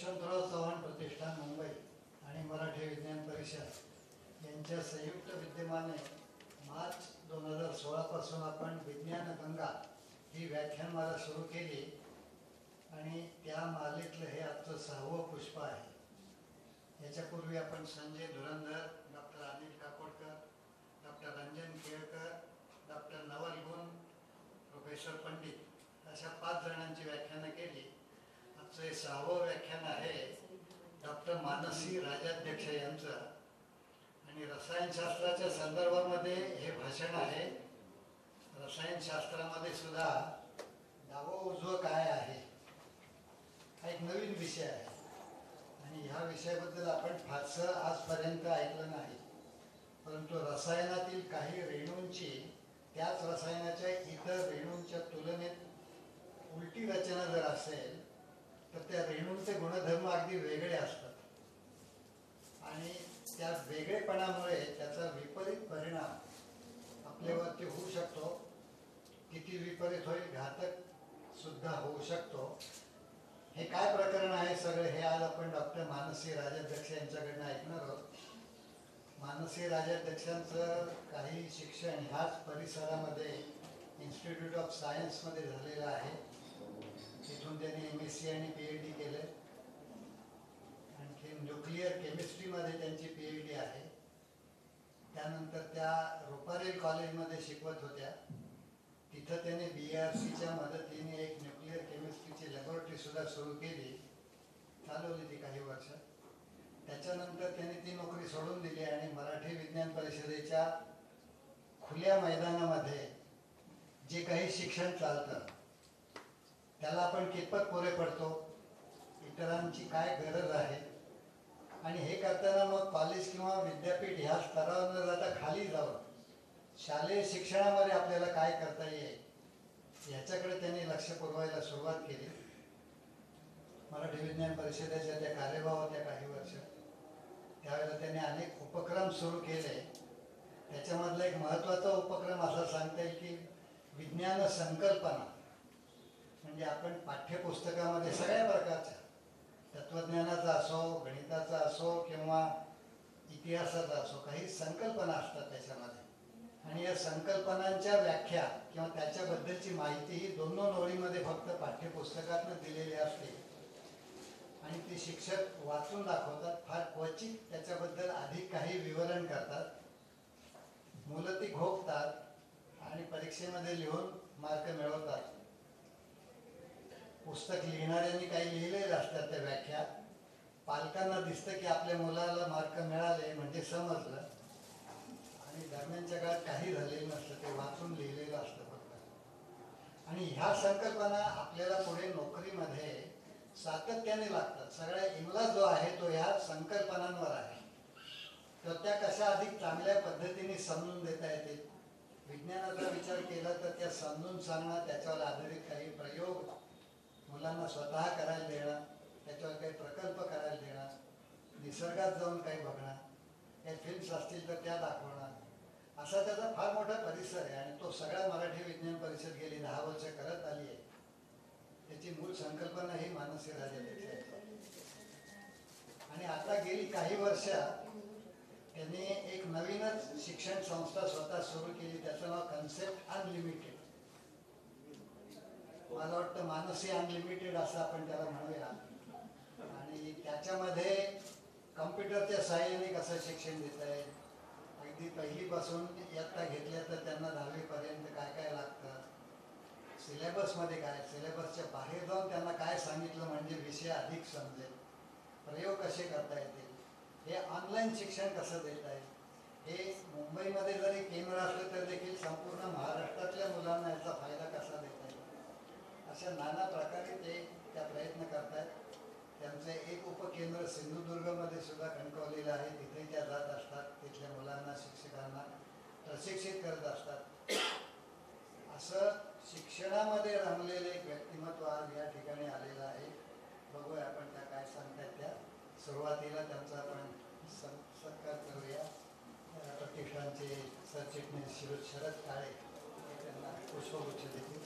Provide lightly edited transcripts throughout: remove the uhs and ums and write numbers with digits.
यशवंतराव चव्हाण प्रतिष्ठान मुंबई आणि मराठी विज्ञान परिषद यांच्या संयुक्त विद्यमाने मार्च 2016 पासून आपण विज्ञान गंगा ही व्याख्यानमाला सुरू केली आणि त्या मालेतलं हे आजचं 6वं पुष्प आहे। याच्यापूर्वी आपण Sanjay Dhurandhar, doctor Anil Kakodkar, doctor Ranjan Kelkar, doctor Naval गुण, प्रोफेसर पंडित अशा 5 जणांची व्याख्यानं केली। आजचं हे 6वं व्याख्यान आहे डॉक्टर मानसी राजाध्यक्ष यांचं आणि रसायनशास्त्राच्या संदर्भामध्ये हे भाषण आहे। रसायनशास्त्रामध्ये सुद्धा डावं उजवं काय आहे हा एक नवीन विषय आहे आणि ह्या विषयाबद्दल आपण फारसं आजपर्यंत ऐकलं नाही, परंतु रसायनातील काही रेणूंची त्याच रसायनाच्या इतर रेणूंच्या तुलनेत उलटी रचना जर असेल तर त्या रेणूंचे गुणधर्म अगदी वेगळे असतात आणि त्या वेगळेपणामुळे त्याचा विपरीत परिणाम आपल्यावरती होऊ शकतो। किती विपरीत होईल, घातक सुद्धा होऊ शकतो। हे काय प्रकरण आहे सगळे हे आज आपण डॉक्टर मानसी राजाध्यक्ष यांच्याकडनं ऐकणार आहोत। मानसी राजाध्यक्षांचं काही शिक्षण ह्याच परिसरामध्ये इन्स्टिट्यूट ऑफ सायन्समध्ये झालेलं आहे। तिथून त्यांनी MSc आणि PhD केले। आणखी न्यूक्लिअर केमिस्ट्रीमध्ये त्यांची PhD आहे। त्यानंतर त्या रुपारेल कॉलेजमध्ये शिकवत होत्या। तिथं त्यांनी BRCच्या मदतीने एक न्यूक्लिअर केमिस्ट्रीची लॅबोरेटरी सुद्धा सुरू केली, चालवली ती काही वर्ष। त्याच्यानंतर त्यांनी ती नोकरी सोडून दिली आणि मराठी विज्ञान परिषदेच्या खुल्या मैदानामध्ये जे काही शिक्षण चालतं त्याला आपण कितपत पुरे पडतो, इतरांची काय गरज आहे आणि हे करताना मग कॉलेज किंवा विद्यापीठ ह्या स्तरावर न जाता खाली जाऊन शालेय शिक्षणामध्ये आपल्याला काय करता येईल याच्याकडे त्यांनी लक्ष पुरवायला सुरुवात केली। मराठी विज्ञान परिषदेच्या त्या कार्यभाग होत्या काही वर्ष, त्यावेळेला त्यांनी अनेक उपक्रम सुरू केले। त्याच्यामधला एक महत्त्वाचा उपक्रम असा सांगता येईल की विज्ञान संकल्पना, म्हणजे आपण पाठ्यपुस्तकामध्ये सगळ्या प्रकारच्या तत्वज्ञानाचा असो, गणिताचा असो किंवा इतिहासाचा असो, काही संकल्पना असतात त्याच्यामध्ये आणि या संकल्पनांच्या व्याख्या किंवा त्याच्याबद्दलची माहिती ही 2-2 ओळीमध्ये फक्त पाठ्यपुस्तकातून दिलेली असते आणि ती शिक्षक वाचून दाखवतात। फार क्वचित त्याच्याबद्दल अधिक काही विवरण करतात। मुलं ती घोकतात आणि परीक्षेमध्ये लिहून मार्क मिळवतात। पुस्तक लिहिणाऱ्यांनी काही लिहिलेलं असतात त्या व्याख्या, पालकांना दिसतं की आपल्या मुलाला मार्क मिळाले म्हणजे समजलं आणि दरम्यानच्या काळात काही झालेलं नसतं, ते वाचून लिहिलेलं असतं फक्त। आणि ह्या संकल्पना आपल्याला पुढे नोकरीमध्ये सातत्याने लागतात। सगळा इमला जो आहे तो ह्या संकल्पनांवर आहे, तर त्या कशा अधिक चांगल्या पद्धतीने समजून देता येतील। विज्ञानाचा विचार केला तर त्या समजून सांगणं, त्याच्यावर आधारित काही प्रयोग मुलांना स्वतः करायला देणं, त्याच्यावर काही प्रकल्प करायला देणं, निसर्गात जाऊन काही बघणं, काही फिल्म्स असतील तर त्या दाखवणं, असा त्याचा फार मोठा परिसर आहे आणि तो सगळा मराठी विज्ञान परिषद गेली 10 वर्ष करत आली आहे। त्याची मूळ संकल्पना ही मानसी राजाध्यक्ष आहे आणि आता गेली काही वर्ष त्यांनी एक नवीनच शिक्षण संस्था स्वतः सुरू केली, त्याचं नाव कन्सेप्ट अनलिमिटेड। मला वाटतं मानसी अनलिमिटेड असं आपण त्याला म्हणूया आणि त्याच्यामध्ये कम्प्युटरच्या सहाय्याने कसं शिक्षण देता येईल, अगदी पहिलीपासून इयत्ता घेतल्या तर त्यांना 10वी पर्यंत काय काय लागतं, सिलेबसमध्ये काय, सिलेबसच्या बाहेर जाऊन त्यांना काय सांगितलं म्हणजे विषय अधिक समजेल, प्रयोग कसे करता येतील, हे ऑनलाईन शिक्षण कसं देता येईल, हे मुंबईमध्ये जरी केंद्र असलं तर देखील संपूर्ण महाराष्ट्रातल्या मुलांना याचा फायदा कसा देता येईल, अशा नाना प्रकारे ते त्या प्रयत्न करतात। त्यांचं एक उपकेंद्र सिंधुदुर्गमध्ये सुद्धा कणकवलीला आहे, तिथे त्या जात असतात, तिथल्या मुलांना शिक्षकांना प्रशिक्षित करत असतात। असं शिक्षणामध्ये रमलेले एक व्यक्तिमत्व आज या ठिकाणी आलेलं आहे। बघूया आपण त्या काय सांगतात त्या। सुरुवातीला त्यांचा आपण सत्कार करूया। प्रतिष्ठानचे सरचिटणीस शरद काळे त्यांना पुष्पगुच्छ देतील।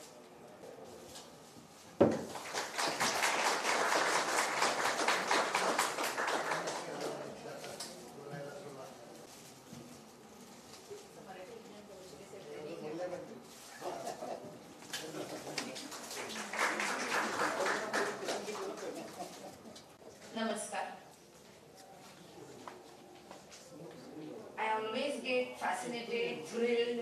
fascinated, thrilled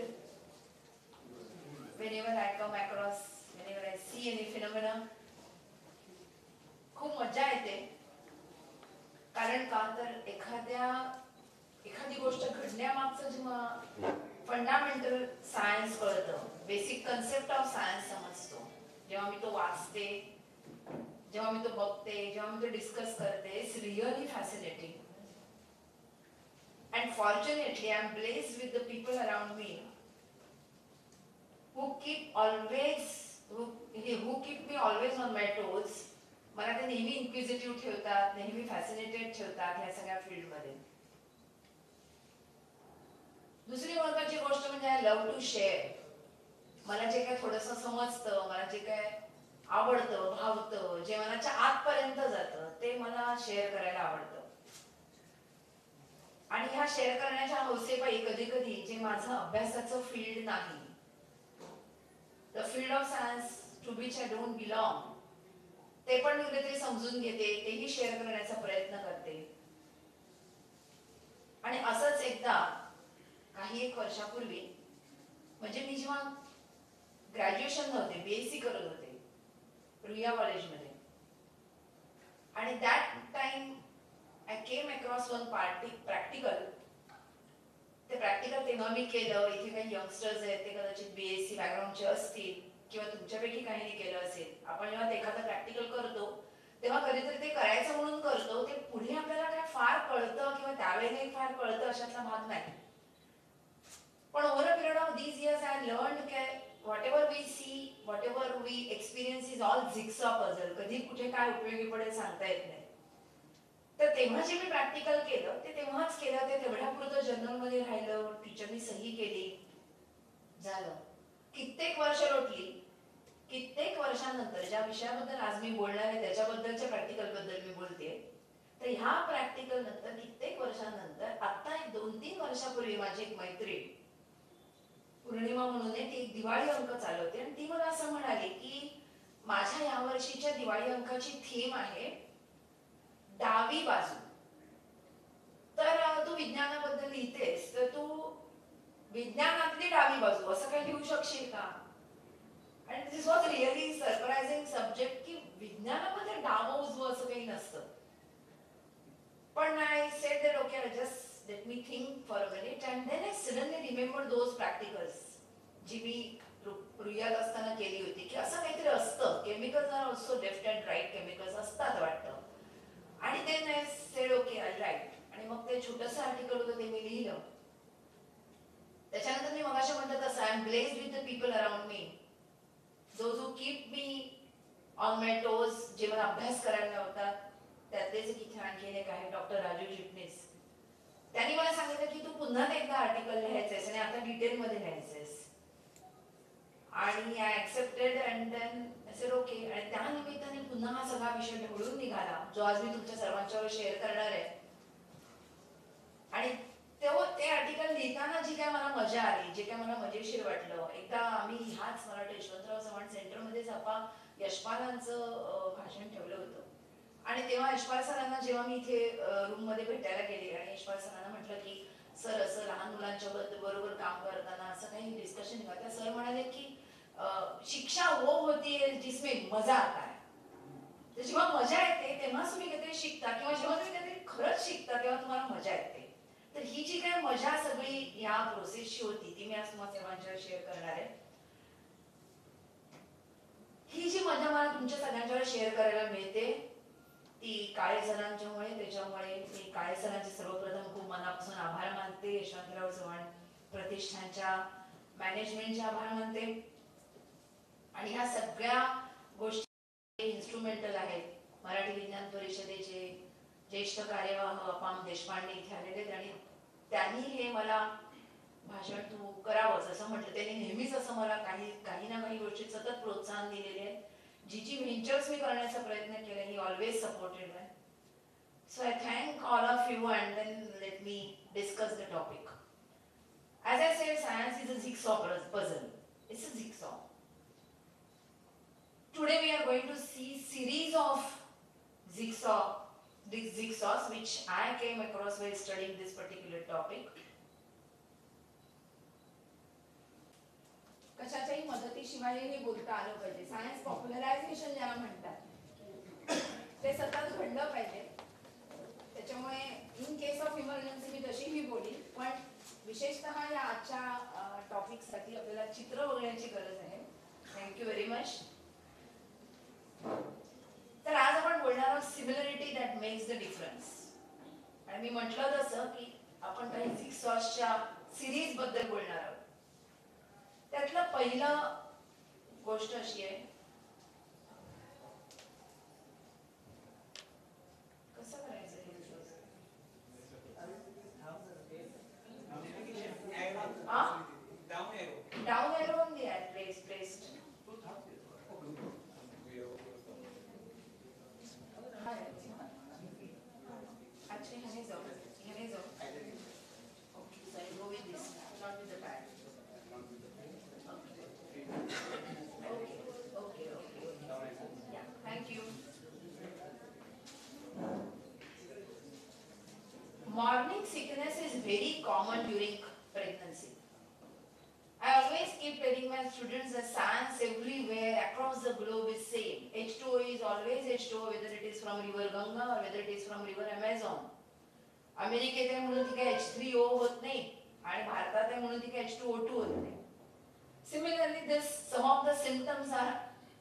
whenever I come across, whenever I see any phenomena. खूप मजा येते, कारण का तर एखादी गोष्ट घडण्यामागचं जेव्हा फंडामेंटल सायन्स कळतं, बेसिक कन्सेप्ट ऑफ सायन्स समजतो, जेव्हा मी तो वाचते, जेव्हा मी तो बघते, जेव्हा मी तो डिस्कस करते, it's really fascinating. And fortunately, I am blessed with the people around me who keep me always on my toes. मला ते नेहमी इन्क्विजिटिव्ह ठेवतात, नेहमी फॅसिनेटेड ठेवतात ह्या सगळ्या फील्डमध्ये. दुसरी महत्वाची गोष्ट म्हणजे आय लव्ह टू शेअर. मला जे काय थोडंसं समजतं, मला जे काय आवडतं, भावतं, जे मनाच्या आतपर्यंत जातं, ते मला शेअर करायला आवडतं. आणि ह्या शेअर करण्याच्या हौसेपायी कधी कधी जे माझं अभ्यासाचं फील्ड नाही, the field of science to which I don't belong, ते पण मी कुठेतरी समजून घेते, तेही शेअर करण्याचा प्रयत्न करते. आणि असंच एकदा काही एक वर्षापूर्वी, म्हणजे मी जेव्हा ग्रॅज्युएशन होते, बीएससी करत होते रुईया कॉलेजमध्ये, आणि that time I came across one practical. ते प्रॅक्टिकल तेव्हा मी केलं. इथे काही यंगस्टर्स आहेत, ते कदाचित बीएससी बॅकग्राऊंडचे असतील किंवा तुमच्यापैकी काहींनी केलं असेल. आपण जेव्हा एखादं प्रॅक्टिकल करतो तेव्हा कधीतरी ते करायचं म्हणून करतो, ते पुढे आपल्याला काय फार कळतं किंवा त्यावेळेला फार कळतं अशातला भाग नाही. पण over a period of these years I learned की whatever we see, whatever we experience is all jigsaw puzzle. कधी कुठे काय उपयोगी पडेल सांगता येत नाही. तर तेव्हा जे मी प्रॅक्टिकल केलं ते तेव्हाच केलं, ते तेवढ्यापुरतं जर्नलमध्ये राहिलं, टीचरनी सही केली, झालं. कित्येक वर्ष लोटली. कित्येक वर्षांनंतर ज्या विषयाबद्दल आज मी बोलणार आहे त्याच्याबद्दलच्या प्रॅक्टिकल बद्दल मी बोलते. तर ह्या प्रॅक्टिकल नंतर कित्येक वर्षांनंतर आता एक 2-3 वर्षापूर्वी माझी एक मैत्रीण पूर्णिमा म्हणून ती एक दिवाळी अंक चालवते, आणि ती मला असं म्हणाली की माझ्या यावर्षीच्या दिवाळी अंकाची थीम आहे डावी बाजू. तर तू विज्ञानाबद्दल लिहितेस, तर तू विज्ञानातली डावी बाजू असं काही लिहू शकशील का? आणि this was really surprising subject की विज्ञानामध्ये डावं उजवं असं काही नसतं. पण I said that okay, just let me think for a minute, and then I suddenly remember those practicals जी मी रुईयात असताना केली होती, की असं काहीतरी असतं. Chemicals are also left and right chemicals असतात वाटतं. आणि then I said okay, I write. आणि मग ते छोटंसं आर्टिकल होतं ते मी लिहिलं. त्याच्यानंतर मी मगाशी म्हटलं तसं I am blessed with the people around me, those who keep me on my toes, जे मला अभ्यास करायला लावतात. त्यातलेच इथे आणखी एक आहे डॉक्टर राजू चिटणीस. त्यांनी मला सांगितलं की तू पुन्हा एकदा आर्टिकल लिहायचंयस आणि आता डिटेलमध्ये लिहायचंयस. आणि I accepted and then I said okay. आणि त्या निमित्ताने पुन्हा हा सगळा विषय ढवळून निघाला जो आज मी तुमच्या सर्वांच्यावर शेअर करणार आहे. आणि ते आर्टिकल लिहिताना जी काय मला मजा आली, जे काय मला मजेशीर वाटलं, एकदा आम्ही ह्याच मला यशवंतराव चव्हाण सेंटरमध्येच आपण यशपालांचं भाषण ठेवलं होतं. आणि तेव्हा यशपाल सरांना जेव्हा मी इथे रूममध्ये भेटायला गेले आणि यशपाल सरांना म्हटलं की सर असं लहान मुलांच्या बरोबर काम करताना असं काही डिस्कशन निघा, त्या सर म्हणाले की शिक्षा वो होती है जिसमें मजा आता है. तर जेव्हा मजा येते तेव्हाच तुम्ही काहीतरी शिकता, किंवा जेव्हा तुम्ही काहीतरी खरंच शिकता तेव्हा तुम्हाला मजा येते. तर ही जी काय मजा सगळी या प्रोसेसची होती ती मी आज तुम्हाला सर्वांच्यावर शेअर करणार आहे. ही जी मजा मला तुमच्या सगळ्यांच्यावर शेअर करायला मिळते ती काळे सरांच्यामुळे. त्याच्यामुळे मी काळे सरांचे सर्वप्रथम खूप मनापासून आभार मानते. यशवंतराव चव्हाण प्रतिष्ठानच्या मॅनेजमेंटचे आभार मानते. आणि ह्या सगळ्या गोष्टी इन्स्ट्रुमेंटल आहेत. मराठी विज्ञान परिषदेचे ज्येष्ठ कार्यवाह अपाम देशपांडे इथे आलेले आहेत आणि त्यांनी हे मला भाषण तू करावंच असं म्हटलं. त्यांनी नेहमीच असं मला काही ना काही गोष्टी सतत प्रोत्साहन दिलेले आहे. जी व्हेंचर्स मी करण्याचा प्रयत्न केला ही ऑलवेज सपोर्टेड आहे. So I thank all of you and then let me discuss the topic. As I said, science is a jigsaw puzzle. It's a jigsaw. Today we are going to see series of jigsaws which I came across while studying this particular topic. शिवाजींनी बोलता आलं पाहिजे. Science पॉप्युलरायझेशन ज्याला म्हणतात ते सतत घडलं पाहिजे. त्याच्यामुळे इन केस ऑफ इमर्जन्सी मी तशीही बोलीन, पण विशेषतः या आजच्या टॉपिकसाठी आपल्याला चित्र बघण्याची गरज आहे. Thank you very much. तर आज आपण बोलणार आहोत similarity that makes the difference. आणि मी म्हटलं तसं की आपण काही जिग्सॉसच्या सिरीज बद्दल बोलणार आहोत. त्यातलं पहिलं गोष्ट अशी आहे, कसं करायचं हे down arrow on the placed. Actually, ह्याने जाऊ. Okay, so I'll go with this, not with the pad. Okay. Yeah, thank you. Morning sickness is very common during pregnancy. I always keep telling my students that science everywhere across the globe is same. H2O is always H2O, whether it is from river Ganga or whether it is from river Amazon. अमेरिकेत आहे म्हणून ती काय H3O होत नाही आणि भारतात आहे म्हणून ती काय H2O2 होत नाही. Similarly, some of the symptoms are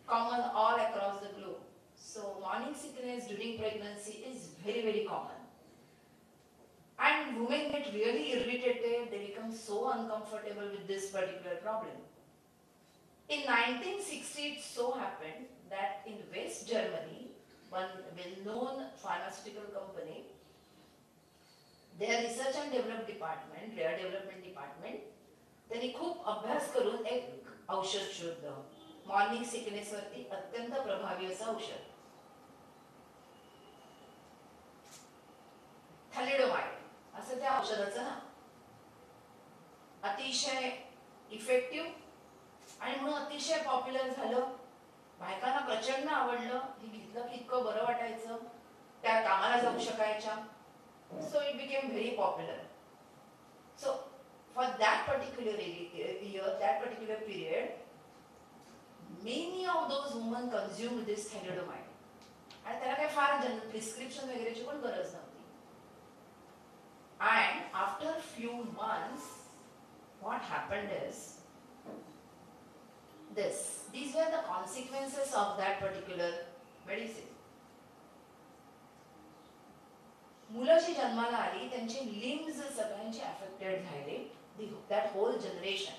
common all across the globe. So morning sickness during pregnancy is very, very common. And women get really irritated, they become so uncomfortable with this particular problem. In 1960, it so happened that in West Germany, one well-known pharmaceutical company, their research and development department, त्यांनी खूप अभ्यास करून एक औषध शोधलं. Morning sickness वरती अत्यंत प्रभावी असं औषध, थॅलिडोमाइड असं त्या औषधाचं नाव. अतिशय इफेक्टिव्ह आणि म्हणून अतिशय पॉप्युलर झालं. बायकांना प्रचंड आवडलं. हे घेतलं की इतकं बरं वाटायचं, त्या कामाला जाऊ शकायच्या. So it became very popular. So for that particular year, that particular period, many of those women consumed this thalidomide. आणि त्याला काही फार प्रिस्क्रिप्शन वगैरेची पण गरज नव्हती. And after few months, what happened is this. These were the consequences of that particular medicine. मुलं जी जन्माला आली त्यांचे लिम्स सगळ्यांचे अफेक्टेड झाले. That whole generation.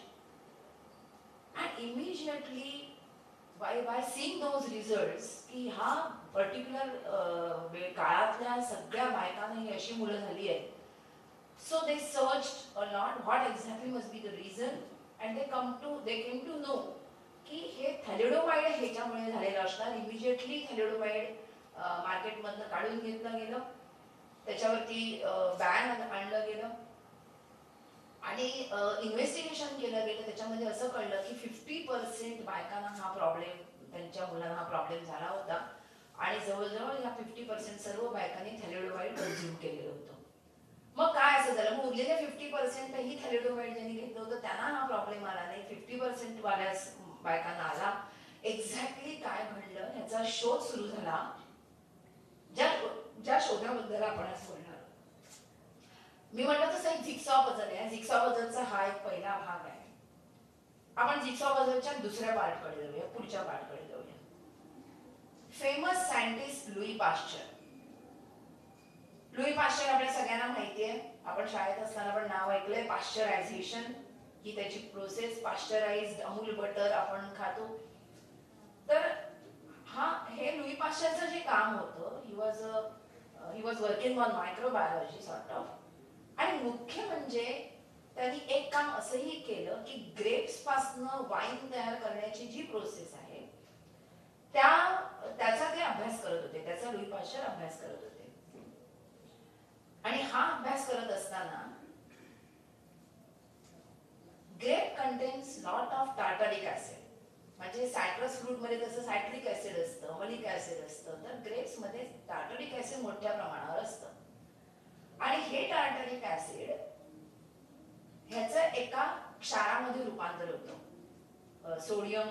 And immediately, by seeing those results, की हा पर्टिक्युलर काळातल्या सगळ्या बायकांना ही अशी मुलं झाली आहेत. So they searched a lot what exactly must be the reason, and they came to know की हे थॅलिडोमाइड ह्याच्यामुळे झालेलं असणार. इमिजिएटली थॅलिडोमाइड मार्केटमधनं काढून घेतलं गेलं, त्याच्यावरती बॅन आणलं गेलं आणि इन्व्हेस्टिगेशन केलं गेलं. त्याच्यामध्ये असं कळलं की 50% बायकांना हा प्रॉब्लेम, त्यांच्या मुलांना हा प्रॉब्लेम झाला होता आणि जवळजवळ या 50% सर्व बायकांनी थॅलिडोमाइड कंझ्युम केलेलं होतं. मग काय असं झालं, मग उरलेल्या 50% ही थॅलिडोमाइड ज्यांनी घेतलं होतं त्यांना हा प्रॉब्लेम आला नाही, 50% वाल्या बायकांना आला. एक्झॅक्टली काय घडलं याचा शोध सुरू झाला, ज्या शोधाबद्दल आपण आज बोलणार. मी म्हटलं तसं एक जिक्सॉ पझल आहे. जिक्सॉ पझलचा हा एक पहिला भाग आहे. आपण जिक्सॉ पझलच्या दुसऱ्या पार्टकडे जाऊया, पुढच्या पार्टकडे जाऊया. Famous scientist Louis Pasteur. Louis Pasteur आपल्या सगळ्यांना माहिती आहे. आपण शाळेत असताना पण नाव ऐकलंय. पाश्चरायझेशन ही त्याची प्रोसेस. पाश्चराइज्ड अमूल बटर आपण खातो. तर हे लुई पाश्चरचं जे काम होतं, he was working on microbiology sort of. आणि मुख्य म्हणजे त्यांनी एक काम असंही केलं की ग्रेप्स पासनं वाईन तयार करण्याची जी प्रोसेस आहे त्याचा ते अभ्यास करत होते. त्याचा लुई पाश्चर अभ्यास करत होते. आणि हा अभ्यास करत असताना grape contains lot of tartaric acid. म्हणजे सायट्रस फ्रूट मध्ये जसं सायट्रिक ऍसिड असतं, मलिक ऍसिड असतं, तर ग्रेप्स मध्ये टार्टरिक ऍसिड मोठ्या प्रमाणावर असतं. आणि हे टार्टरिक ऍसिड ह्याचं एका क्षारामध्ये रूपांतर होतं. सोडियम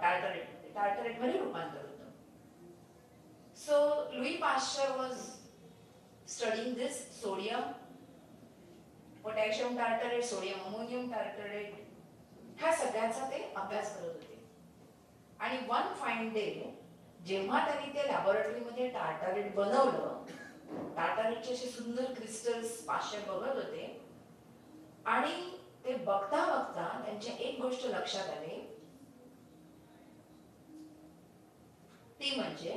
टार्टरेट मध्ये रूपांतर होतं. So Louis Pasteur was studying this sodium potassium tartrate, sodium ammonium tartrate, ह्या सगळ्याचा ते अभ्यास करत होते. आणि वन फाईन डे जेव्हा त्यांनी ते लॅबोरेटरीमध्ये टार्टारेट बनवलं, टार्टारेटचे असे सुंदर क्रिस्टल्स पाश्चर बघत होते आणि ते बघता बघता त्यांच्या एक गोष्ट लक्षात आली, ती म्हणजे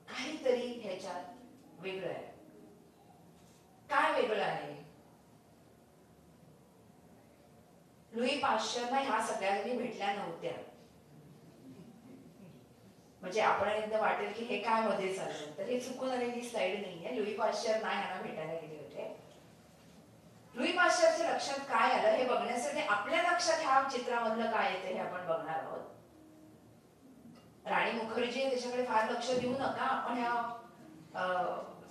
काहीतरी ह्याच्यात वेगळं आहे. काय वेगळं आहे? लुई पाश्चरना ह्या सगळ्यांनी भेटल्या नव्हत्या. म्हणजे आपण एकदा वाटेल की हे काय मध्ये चाललं, तर हे चुकून आलेली स्लाइड नाहीये. लुई पाश्चर ना ह्यांना भेटायला गेले होते. लुई पाश्चरच्या लक्षात काय आलं हे बघण्यासाठी आपल्या लक्षात ह्या चित्रामधलं काय येते हे आपण बघणार आहोत. राणी मुखर्जी त्याच्याकडे फार लक्ष देऊ नका, आपण ह्या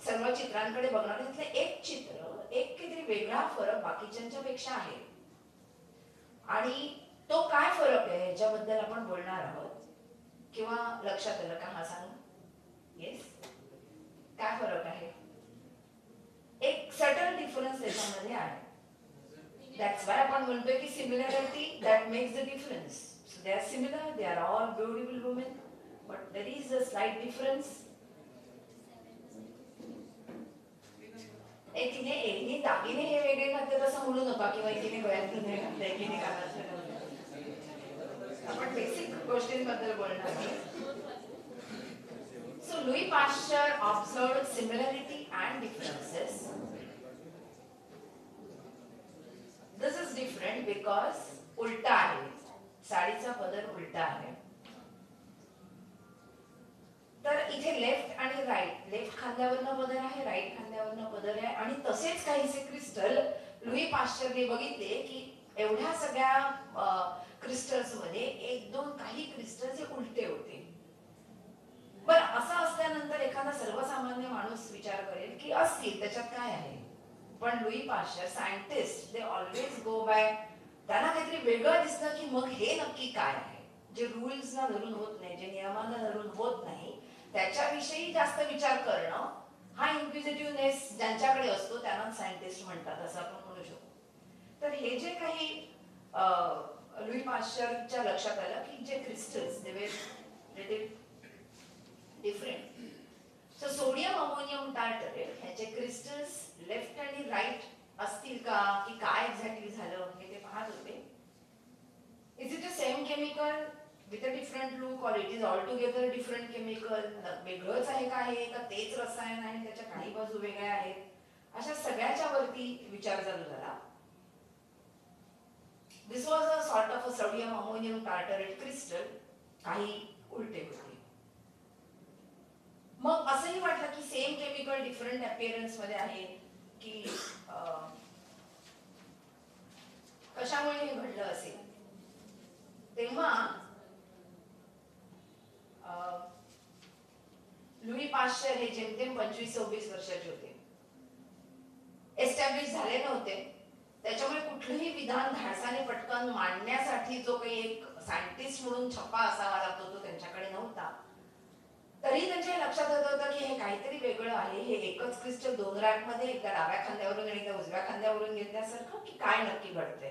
सर्व चित्रांकडे बघणार. तिथले एक चित्र, एक काहीतरी वेगळा फरक बाकीच्यांच्या पेक्षा आहे आणि तो काय फरक आहे याच्याबद्दल आपण बोलणार आहोत. किंवा लक्षात आलं का? हा सांग. येस, काय फरक आहे? एक सटल डिफरन्स त्याच्यामध्ये आहे. दॅट्स वाय आपण म्हणतोय की similarity that makes the difference. So they are similar, they are all beautiful women, but there is a slight difference. एकीने दागिने हे वेगळे घातले तसं म्हणू नका, किंवा एकीने गळ्यातून हे घातलं, एकीने कानातलं घातलं. आपण बेसिक गोष्टींबद्दल बोलणार आहोत. So Louis Pasteur observed similarity and differences. This is different because उलटा आहे, साडीचा पदर उलटा आहे. तर इथे लेफ्ट आणि राईट, लेफ्ट खांद्यावरनं पदर आहे, राईट खांद्यावरनं पदर आहे. आणि तसेच काहीसे क्रिस्टल लुई पाश्चरने बघितले की एवढ्या सगळ्या क्रिस्टल्स मध्ये एक दोन काही क्रिस्टल्स हे उलटे होते. बरं, असं असल्यानंतर एखादा सर्वसामान्य माणूस विचार करेल की असतील, त्याच्यात काय आहे. पण Louis Pasteur scientist, they always go by, त्यांना काहीतरी वेगळं दिसतं की मग हे नक्की काय आहे, जे रूल्सना धरून होत नाही, जे नियमांना धरून होत नाही, त्याच्याविषयी जास्त विचार करणं, हा इन्क्विजिटिव्हनेस ज्यांच्याकडे असतो त्यांना सायंटिस्ट म्हणतात, असं आपण म्हणू शकतो. तर हे जे काही लुई पाश्चरच्या लक्षात आलं की जे crystals they were little different. So sodium ammonium tartrate ह्याचे क्रिस्टल्स लेफ्ट आणि राईट असतील का, की काय एक्झॅक्टली झालं हे ते पाहत होते. Is it a same chemical with a different look, or it is all together different chemical? वेगळंच आहे का हे, का तेच रसायन आहे, त्याच्या काही बाजू वेगळ्या आहेत, अशा सगळ्याच्या वरती विचार चालू झाला. This was a sort of a sodium ammonium tartarate crystal, काही उलटे होते. मग असंही वाटलं की सेम केमिकल डिफरंट अपीअरन्स मध्ये आहे, की कशामुळे हे घडलं असेल. तेव्हा लुई पाश्चर हे जेमतेम 25-26 वर्षाचे होते, एस्टॅब्लिश झाले नव्हते. त्याच्यामुळे कुठलंही विधान धाडसाने पटकन मांडण्यासाठी जो काही एक सायंटिस्ट म्हणून छप्पा असावा लागतो तो त्यांच्याकडे नव्हता. तरी त्यांच्या लक्षात येत होतं की हे काहीतरी वेगळं आहे. हे एकच क्रिस्टल दोन रॅकमध्ये, एकदा डाव्या खांद्यावरून आणि एकदा उजव्या खांद्यावरून घेतल्यासारखं, की काय नक्की घडतंय.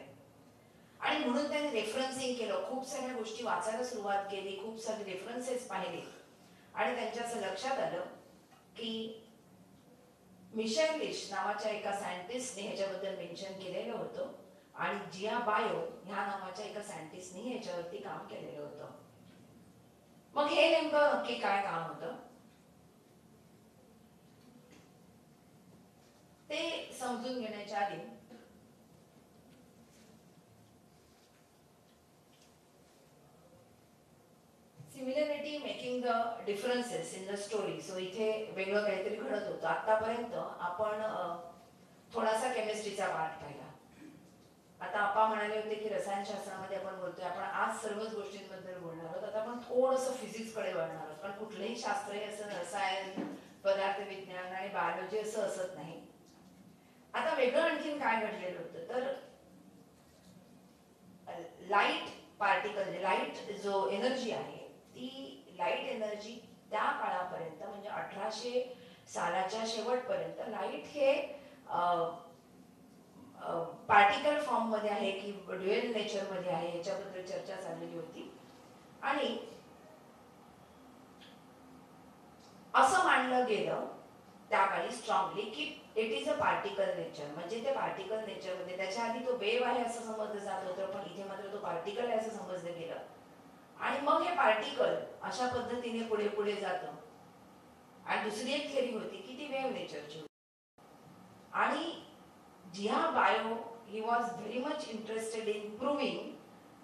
आणि म्हणून त्यांनी रेफरन्सिंग केलं, खूप साऱ्या गोष्टी वाचायला सुरुवात केली, खूप सारे रेफरन्सेस पाहिले आणि त्यांच्या असं लक्षात आलं की मिशेल लिश नावाच्या एका सायंटिस्टने ह्याच्याबद्दल मेन्शन केलेलं होतं आणि जिया बायो ह्या नावाच्या एका सायंटिस्टने ह्याच्यावरती काम केलेलं होतं. मग हे नेमकं नक्की काय काम होतं ते समजून घेण्याच्या आधी similarity making the differences in the story. So इथे वेगळं काहीतरी घडत होतं. आतापर्यंत आपण थोडासा केमिस्ट्रीचा पार्ट पाहिला. आता आपण म्हणाले होते की रसायनशास्त्रामध्ये आपण बोलतोय, आपण आज सर्वच गोष्टींबद्दल बोलणार आहोत. आता आपण थोडंसं फिजिक्सकडे वळणार आहोत, कारण कुठलंही शास्त्र हे असं रसायन, पदार्थ विज्ञान आणि बायोलॉजी असं असत नाही. आता वेगळं आणखीन काय घडलेलं होतं तर लाईट पार्टिकल लाईट जो एनर्जी आहे ती लाईट एनर्जी त्या काळापर्यंत म्हणजे 1800 सालाच्या शेवटपर्यंत लाईट हे पार्टिकल फॉर्म मध्ये आहे की ड्युएल नेचर मध्ये आहे याच्याबद्दल चर्चा चाललेली होती. आणि असं मानलं गेलं त्या काळी स्ट्रॉंगली की it is a particle nature, म्हणजे ते पार्टिकल नेचर मध्ये त्याच्या आधी तो वेव्ह आहे असं समजलं जात होतं, पण इथे मात्र तो पार्टिकल आहे असं समजलं गेलं. आणि मग हे पार्टिकल अशा पद्धतीने पुढे पुढे जातं. आणि दुसरी एक थेरी होती की ती वेव्ह नेचरची होती. आणि जिहा बायो he was very much interested in proving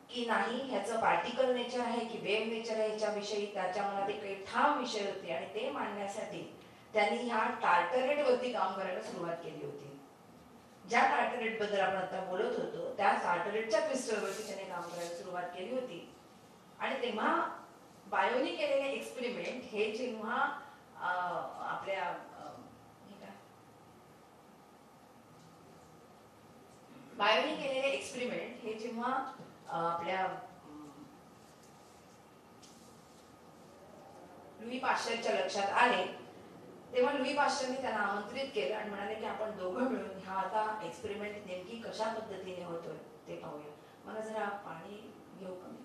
की नाही ह्याचं पार्टिकल नेचर आहे की वेव्ह नेचर आहे ह्याच्याविषयी त्याच्या मनात एक काही ठाम विषय होते. आणि ते मांडण्यासाठी त्यांनी ह्या टार्टरेट वरती काम करायला सुरुवात केली होती. ज्या टार्टरेट बद्दल आपण आता बोलत होतो त्या टार्टरेटच्या क्रिस्टलवरती त्याने काम करायला सुरुवात केली होती. आणि तेव्हा बायोनी केलेले एक्सपेरिमेंट हे जेव्हा आपल्या बायोनी केलेले एक्सपेरिमेंट हे जेव्हा आपल्या लुई पाश्चरच्या लक्षात आले तेव्हा लुई पाश्चरने त्यांना आमंत्रित केलं आणि म्हणाले की आपण दोघं मिळून हा आता एक्सपेरिमेंट नेमकी कशा पद्धतीने होतोय ते पाहूया. मला जरा पाणी घेऊ का मी?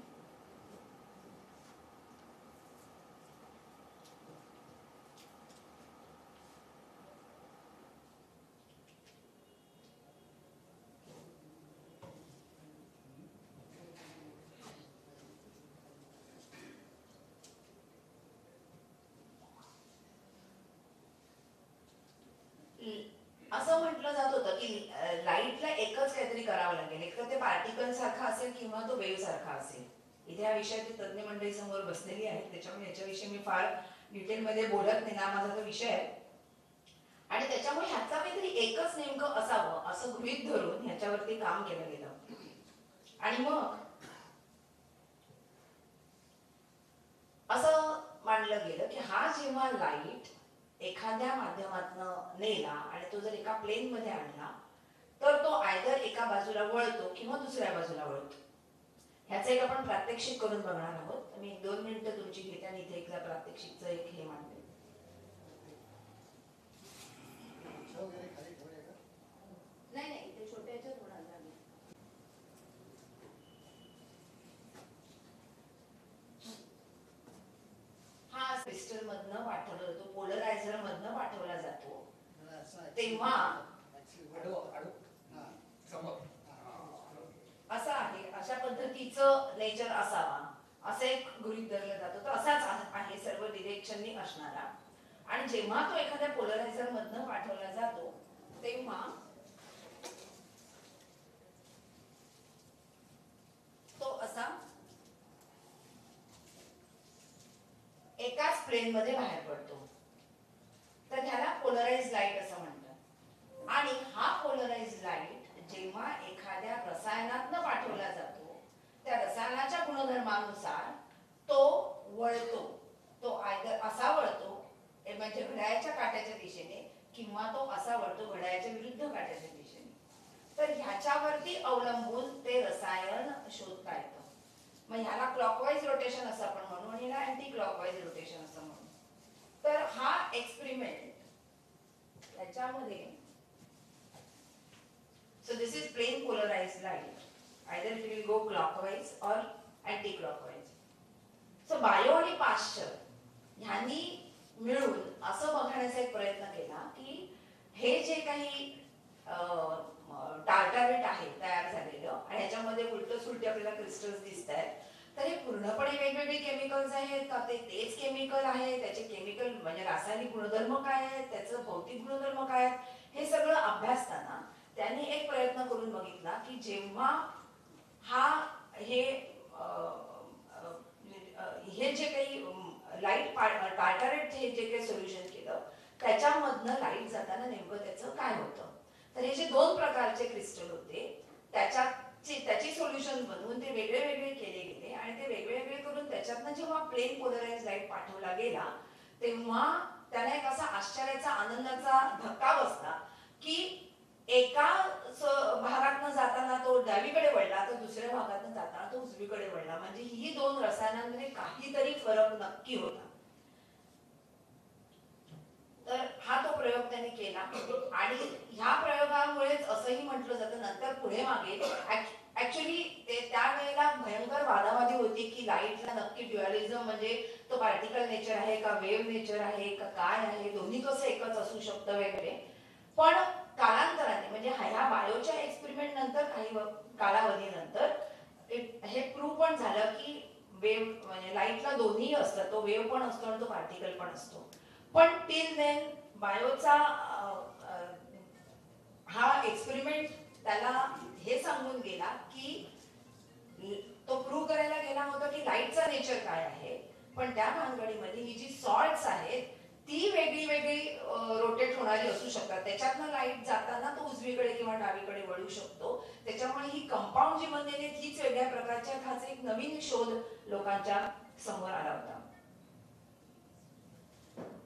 असं म्हटलं जात होतं की लाईटला एकच काहीतरी करावं लागेल, एक तर ते पार्टिकल सारखा असेल किंवा तो वेव्ह सारखा असेल. इथे या विषयाची तज्ञ मंडळी समोर बसलेली आहे त्याच्यामुळे याच्याविषयी मी फार डिटेलमध्ये बोलत नाही ना, माझा तो विषय आहे. आणि त्याच्यामुळे ह्याचा काहीतरी एकच नेमकं असावं असं गृहीत धरून ह्याच्यावरती काम केलं गेलं. आणि मग असं मानलं गेलं की हा जेव्हा लाईट एखाद्या माध्यमातनं नेला आणि तो जर एका प्लेन मध्ये आणला तर तो आयदर एका बाजूला वळतो किंवा दुसऱ्या बाजूला वळतो. ह्याचं एक आपण प्रात्यक्षिक करून बघणार आहोत. मी 2 मिनिटं तुमची घेते आणि इथे एकदा प्रात्यक्षिकचं एक हे मांडते. नाही नाही ते छोट्या ह्याच्यात होणार नाही. हा क्रिस्टल मधनं पाठवला जातो, पोलरायझर मधनं पाठवला जातो. तेव्हा असं आहे अशा पद्धतीचं नेचर असावा असं एक गृहीत धरलं जातं. तर असाच आहे सर्व डिरेक्शननी असणारा. आणि जेव्हा तो एखाद्या पोलरायझर मधनं पाठवला जातो तेव्हा तो असा एकाच प्लेन मध्ये बाहेर पडतो. तर ह्याला पोलराइज लाईट असं म्हणतात. आणि हा पोलराइज लाईट जेव्हा एखाद्या रसायनातनं पाठवला जातो त्या रसायनाच्या गुणधर्मानुसार तो वळतो. तो आयदर असा वळतो म्हणजे घड्याळाच्या काट्याच्या दिशेने किंवा तो असा वळतो घड्याळाच्या विरुद्ध काट्याच्या दिशेने. तर ह्याच्यावरती अवलंबून ते रसायन शोधता येतं. मग ह्याला क्लॉकवाईज रोटेशन असं आपण म्हणू आणि ह्याला अँटी क्लॉकवाईज रोटेशन असं म्हणू. तर हा एक्सपेरिमेंट त्याच्यामध्ये so this is plain polarized light, either it will go clockwise or anti-clockwise. so bio आणि पाश्चर ह्यांनी मिळून असं बघण्याचा एक प्रयत्न केला की हे जे काही टार्टारेट आहे तयार झालेलं आणि ह्याच्यामध्ये उलट सुलटे आपल्याला क्रिस्टल्स दिसत आहेत तर हे पूर्णपणे वेगवेगळे केमिकल्स आहेत का ते तेच केमिकल आहे, त्याचे केमिकल म्हणजे रासायनिक गुणधर्म काय आहेत, त्याचं भौतिक गुणधर्म काय आहेत, हे सगळं अभ्यासताना त्यांनी एक प्रयत्न करून बघितला की जेव्हा हे जे काही लाईट टार्टारेट हे जे काही सोल्युशन केलं त्याच्यामधनं लाईट जाताना नेमकं त्याचं काय होतं. तर हे जे 2 प्रकारचे क्रिस्टल होते त्याची सोल्युशन बनवून ते वेगळे वेगळे केले गेले आणि ते वेगळे वेगळे करून त्याच्यातनं जेव्हा प्लेन पोलराइज लाईट पाठवला गेला तेव्हा त्याला एक असा आश्चर्याचा आनंदाचा धक्का बसला की एका भागातनं जाताना तो डावीकडे वळला तर दुसऱ्या भागातनं जाताना तो उजवीकडे वळला. म्हणजे ही दोन रसायनांमध्ये काहीतरी फरक नक्की होता. तर हा तो प्रयोग त्याने केला आणि ह्या प्रयोगामुळेच असंही म्हटलं जातं नंतर पुढे मागे ऍक्च्युली ते त्यावेळेला भयंकर वादावादी होती की लाईटला नक्की ड्युअलिझम म्हणजे तो पार्टिकल नेचर आहे का वेव्ह नेचर आहे का काय आहे, दोन्ही कसं एकच असू शकतं वगैरे. पण कालांतराने म्हणजे ह्या बायोच्या एक्सपेरिमेंट नंतर काही कालावधीनंतर हे प्रूव्ह पण झालं की वेव्ह म्हणजे लाईटला दोन्ही असतं, तो वेव्ह पण असतो आणि तो पार्टिकल पण असतो. पण टिल देन बायोचा हा एक्सपेरिमेंट त्याला हे सांगून गेला की तो प्रूव्ह करायला गेला होता की लाईटचा नेचर काय आहे, पण त्या भानगडीमध्ये ही जी सॉल्ट्स आहेत ती वेगळी वेगळी रोटेट होणारी असू शकतात. त्याच्यातनं लाईट जाताना तो उजवीकडे किंवा डावीकडे वळू शकतो. त्याच्यामुळे ही कंपाऊंड जी बनलेली हीच वेगळ्या प्रकारच्या ह्याचा एक नवीन शोध लोकांच्या समोर आला होता.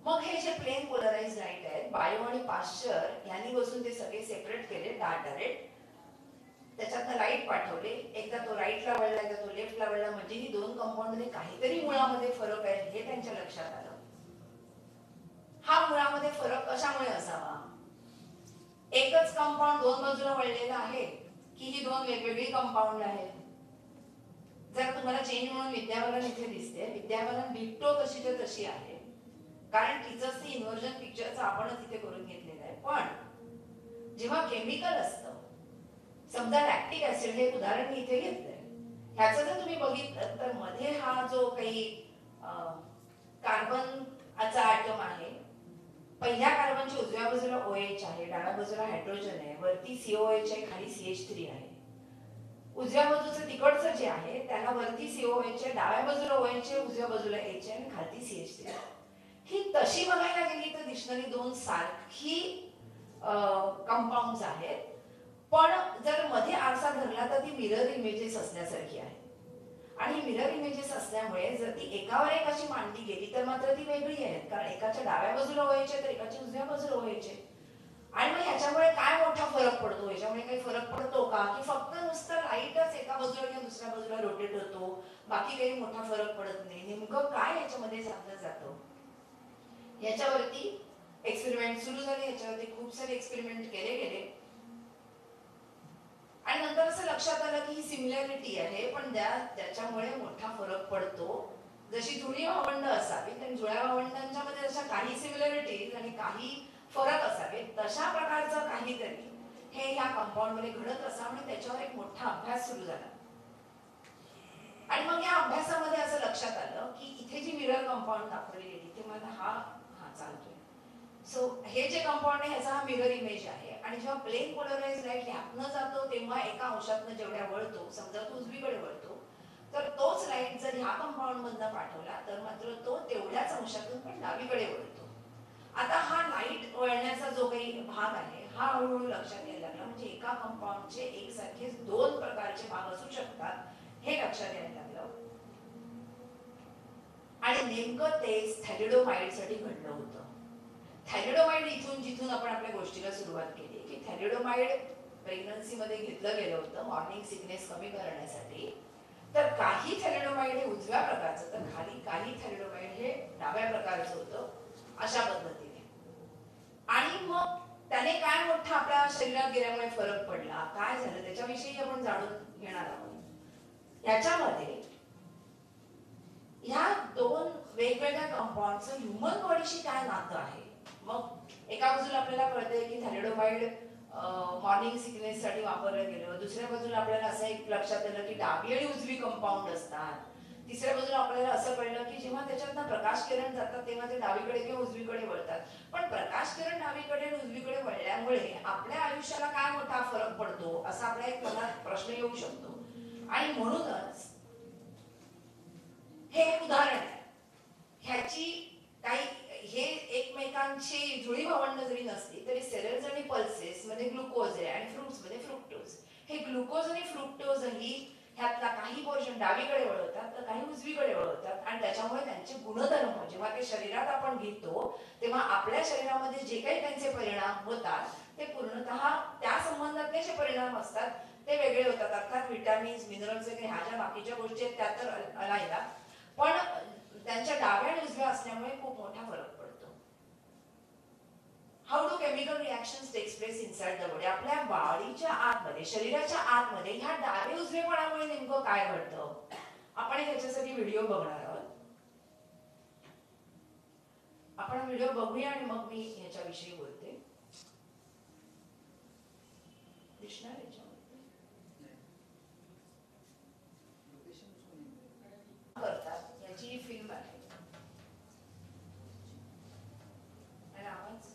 मग हे जे प्लेन पोलराइज लाईट आहेत बायो आणि पाश्चर यांनी बसून ते सगळे सेपरेट केले डायरेक्ट. त्याच्यातनं लाईट पाठवले, एकदा तो राईटला वळला एकदा तो लेफ्टला वळला. म्हणजे ही दोन कंपाऊंड मध्ये काहीतरी मुळामध्ये फरक आहे हे त्यांच्या लक्षात आलं. हा मुळामध्ये फरक कशामुळे असावा? एकच कंपाऊंड दोन बाजूला वळलेला आहे की ही दोन वेगवेगळी कंपाऊंड आहेत? जर तुम्हाला चेंज म्हणून विद्याबालन इथे दिसते, विद्याबालन डिक्टो तशीच्या तशी आहे कारण तिचंच ते इन्व्हर्जन पिक्चरचं आपणच इथे करून घेतलेलं आहे. पण जेव्हा केमिकल असतं, समजा लॅक्टिक ऍसिड हे उदाहरण मी इथे घेतलंय, ह्याचं जर तुम्ही बघितलं तर मध्ये हा जो काही कार्बनचा ऍटम आहे, पहिल्या कार्बनच्या उजव्या बाजूला OH आहे, डाव्या बाजूला हायड्रोजन आहे, वरती COH आहे, खाली CH3 आहे. उजव्या बाजूचं तिकडचं जे आहे त्याला वरती COH आहे, डाव्या बाजूला OH आहे, उजव्या बाजूला H आहे आणि खालती CH3 आहे. ही तशी बघायला गेली तर दिसणारी दोन सारखी कंपाऊंड्स आहेत. पण जर मध्ये आरसा धरला तर ती मिरर इमेजेस असण्यासारखी आहे. आणि मिरर इमेजेस असल्यामुळे जर ती एकावर एक अशी मांडली गेली तर मात्र ती वेगळी आहेत, कारण एकाच्या डाव्या बाजूला OH आहे तर एकाच्या उजव्या बाजूला OH आहे. आणि मग ह्याच्यामुळे काय मोठा फरक पडतो? याच्यामुळे काही फरक पडतो का की फक्त नुसतं लाईटच एका बाजूला किंवा दुसऱ्या बाजूला रोटेट होतो, बाकी काही मोठा फरक पडत नाही? नेमकं काय याच्यामध्ये सांगलं जातं? याच्यावरती एक्सपेरिमेंट सुरू झाले, याच्यावरती खूप सारे एक्सपेरिमेंट केले गेले आणि नंतर असं लक्षात आलं की ही सिमिलॅरिटी आहे पण त्याच्यामुळे मोठा फरक पडतो. जशी जुळी भावंड असावी तर जुळ्या भावंडांच्या मध्ये अशा काही सिमिलॅरिटीज आणि काही फरक असावे, तशा प्रकारचं काहीतरी हे ह्या कंपाऊंड मध्ये घडत असावं आणि त्याच्यावर एक मोठा अभ्यास सुरू झाला. आणि मग या अभ्यासामध्ये असं लक्षात आलं की इथे जी मिरर कंपाऊंड दाखवली गेली ते मला हा चालतोय. सो हे जे कंपाऊंड आहे ह्याचा हा मिरर इमेज आहे. आणि जेव्हा प्लेन पोलराइज लाईट ह्यातनं जातो तेव्हा एका अंशातनं जेवढ्या वळतो, समजा तो उजवीकडे वळतो, तर तोच लाईट जर ह्या कंपाऊंड मधनं पाठवला तर मात्र तो तेवढ्याच अंशातून पण डावीकडे वळतो. आता हा लाईट वळण्याचा जो काही भाग आहे हा हळूहळू लक्षात यायला लागला. म्हणजे एका कंपाऊंडचे एकसारखे दोन प्रकारचे भाग असू शकतात हे लक्षात यायला लागलं. आणि नेमकं तेच थॅलिडोमाइड साठी घडलं होतं. थॅलिडोमाइड इथून जिथून आपण आपल्या गोष्टीला सुरुवात केली की थॅलिडोमाइड प्रेग्नन्सी मध्ये घेतलं गेलं होतं मॉर्निंग सिकनेस कमी करण्यासाठी. तर काही थॅलिडोमाइड हे उजव्या प्रकारचं तर काही थॅलिडोमाइड हे डाव्या प्रकारचं होतं, अशा पद्धतीने. आणि मग त्याने काय मोठा आपल्या शरीरात गेल्यामुळे फरक पडला, काय झालं त्याच्याविषयी आपण जाणून घेणार आहोत. याच्यामध्ये ह्या दोन वेगवेगळ्या कंपाऊंडचं ह्युमन बॉडीशी काय नातं आहे. मग एका बाजूला आपल्याला कळतंय की थॅलिडोमाइड मॉर्निंग सिकनेस साठी वापरलं गेलं, दुसऱ्या बाजूला आपल्याला असं एक लक्षात आलं की डावी आणि उजवी कंपाऊंड असतात, तिसऱ्या बाजूला आपल्याला असं कळलं की जेव्हा त्याच्यातनं प्रकाश किरण जातात तेव्हा ते डावीकडे किंवा उजवीकडे वळतात. पण प्रकाश किरण डावीकडे आणि उजवीकडे वळल्यामुळे आपल्या आयुष्याला काय मोठा फरक पडतो असा आपल्या एक मनात प्रश्न येऊ शकतो. आणि म्हणूनच हे एक उदाहरण आहे. ह्याची काही हे एकमेकांची जुळी भावंड जरी नसली तरी सेरेल्स आणि पल्सेस मध्ये ग्लुकोज आहे आणि फ्रुट्स मध्ये फ्रुक्टोज. हे ग्लुकोज आणि फ्रुक्टोज ही ह्यातला काही पोर्शन डावीकडे वळवतात तर काही उजवीकडे वळवतात आणि त्याच्यामुळे त्यांचे गुणधर्म जेव्हा ते शरीरात आपण घेतो तेव्हा आपल्या शरीरामध्ये जे काही त्यांचे परिणाम होतात ते पूर्णतः त्या संबंधातले जे परिणाम असतात ते वेगळे होतात. अर्थात विटॅमिन्स मिनरल्स वगैरे ह्या ज्या बाकीच्या गोष्टी आहेत त्या तर अलायदा, पण त्यांच्या डाव्या आणि उजव्या असल्यामुळे खूप मोठा फरक पडतो. How do chemical reactions takes place inside the body? आपल्या बॉडीच्या आतमध्ये शरीराच्या आतमध्ये ह्या डावे उजवेपणामुळे नेमकं काय घडतं आपण ह्याच्यासाठी व्हिडिओ बघणार आहोत. आपण व्हिडिओ बघूया आणि मग मी ह्याच्याविषयी बोलते. दिसणार करतात याची फिल्म आहे. आणि आवाज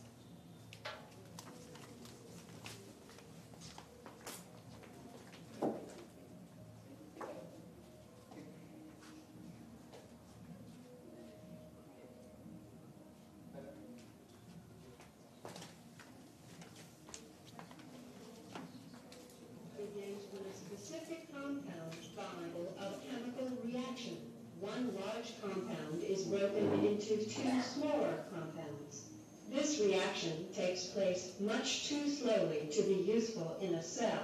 begins with a specific compound bond of chemical reaction. One large compound is broken into two smaller compounds. This reaction takes place much too slowly to be useful in a cell.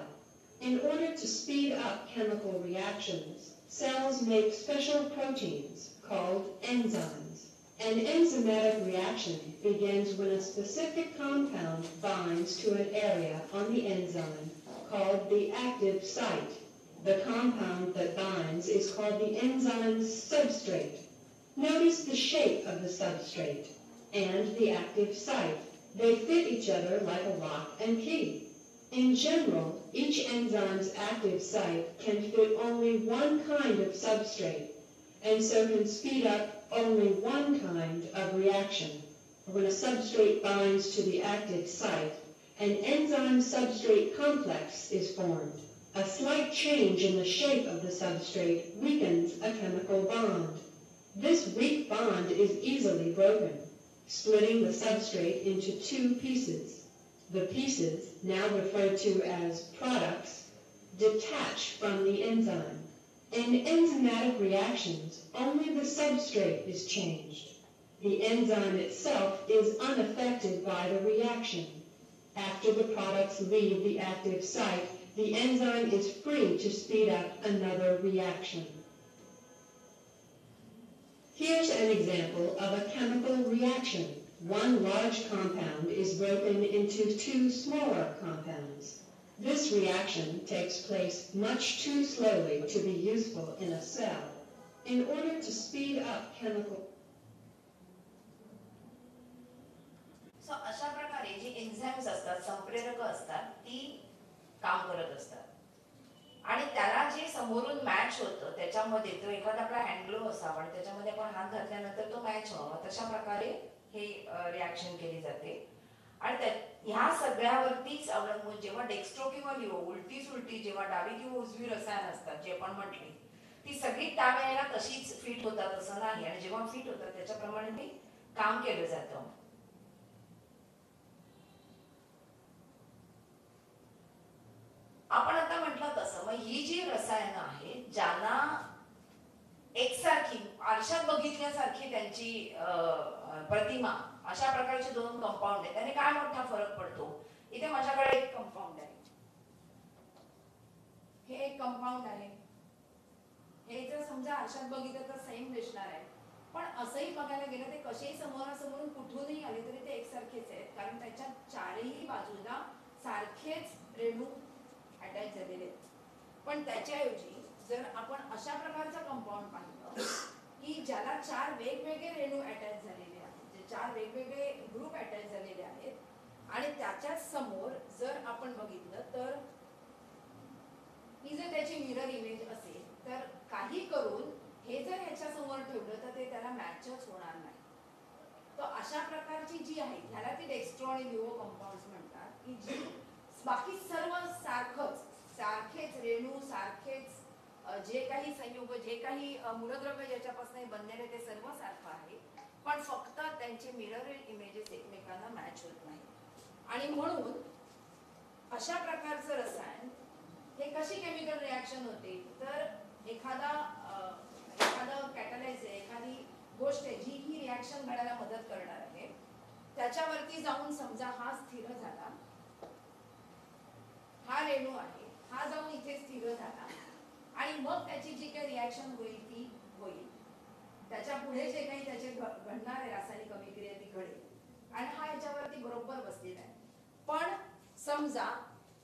In order to speed up chemical reactions, cells make special proteins called enzymes. An enzymatic reaction begins when a specific compound binds to an area on the enzyme called the active site. The compound that binds is called the enzyme's substrate. Notice the shape of the substrate and the active site. They fit each other like a lock and key. In general, each enzyme's active site can fit only one kind of substrate, and so can speed up only one kind of reaction. When a substrate binds to the active site, an enzyme-substrate complex is formed. A slight change in the shape of the substrate weakens a chemical bond. This weak bond is easily broken, splitting the substrate into two pieces. The pieces, now referred to as products, detach from the enzyme. In enzymatic reactions, only the substrate is changed. The enzyme itself is unaffected by the reaction. After the products leave the active site, the enzyme is free to speed up another reaction. Here's an example of a chemical reaction. One large compound is broken into two smaller compounds. This reaction takes place much too slowly to be useful in a cell. In order to speed up chemical अशा प्रकारे जी enzymes असतात संप्रेरक असतात ती काम करत असतात आणि त्याला जे समोरून मॅच होतं त्याच्यामध्ये तो एखादा आपला हँड ग्लोव्ह असावा आणि त्याच्यामध्ये आपण हात घातल्यानंतर तो मॅच व्हावा तशा प्रकारे हे रिॲक्शन केली जाते. आणि ह्या सगळ्यावरतीच अवलंबून जेव्हा डेक्स्ट्रो किंवा लिओ उलटी सुलटी जेव्हा डावी किंवा उजवी रसायन असतात जे आपण म्हटली ती सगळी त्यावेळेला तशीच फिट होतात असं नाही आणि जेव्हा फिट होतात त्याच्याप्रमाणे ते काम केलं जातं. आपण आता म्हटलं तसं मग ही जी रसायनं आहेत ज्यांना एकसारखी आरशात बघितल्यासारखी त्यांची प्रतिमा अशा प्रकारचे दोन कंपाऊंड आहेत त्याने काय मोठा फरक पडतो. इथे माझ्याकडे एक कंपाऊंड आहे, हे एक कंपाऊंड आहे, हे जर समजा आरशात बघितलं तर सेम दिसणार आहे पण असंही बघायला गेलं ते कसेही समोरासमोरून कुठूनही आले तरी ते एकसारखेच आहेत कारण त्याच्या चारही बाजूला सारखेच रेणू अटॅच झालेले आहेत. पण त्याच्याऐवजी जर आपण अशा प्रकारचा कंपाऊंड पाहिलं की ज्याला चार वेगवेगळे रेणू अटॅच झालेले आहेत, जे चार वेगवेगळे ग्रुप अटॅच झालेले आहेत आणि त्याच्याच समोर जर आपण बघितलं तर ही जर त्याची मिरर इमेज असेल तर काही करून हे जर ह्याच्या समोर ठेवलं तर ते त्याला मॅचच होणार नाही. तर अशा प्रकारची जी आहे ह्याला ती डेक्स्ट्रो आणि लिओ कंपाऊंड्स म्हणतात की जी बाकी सर्व सारखेच रेणू सारखेच जे काही संयुग जे काही मूलद्रव्य ज्याच्यापासून बनलेले ते सर्व सारखं आहे पण फक्त त्यांचे मिरर इमेजेस एकमेकांना मॅच होत नाही. आणि म्हणून अशा प्रकारचं रसायन हे कशी केमिकल रिॲक्शन होते तर एखादा रिॲक्शन घडायला मदत करणार आहे त्याच्यावरती जाऊन समजा हा स्थिर झाला, हा रेणू आहे, हा जाऊन इथे स्थिर झाला आणि मग त्याची जी काही रिॲक्शन होईल ती होईल, त्याच्या पुढे जे काही त्याचे घडणार आहे रासायनिक अभिक्रिया ती घडेल आणि हा याच्यावरती बरोबर बसलेला आहे. पण समजा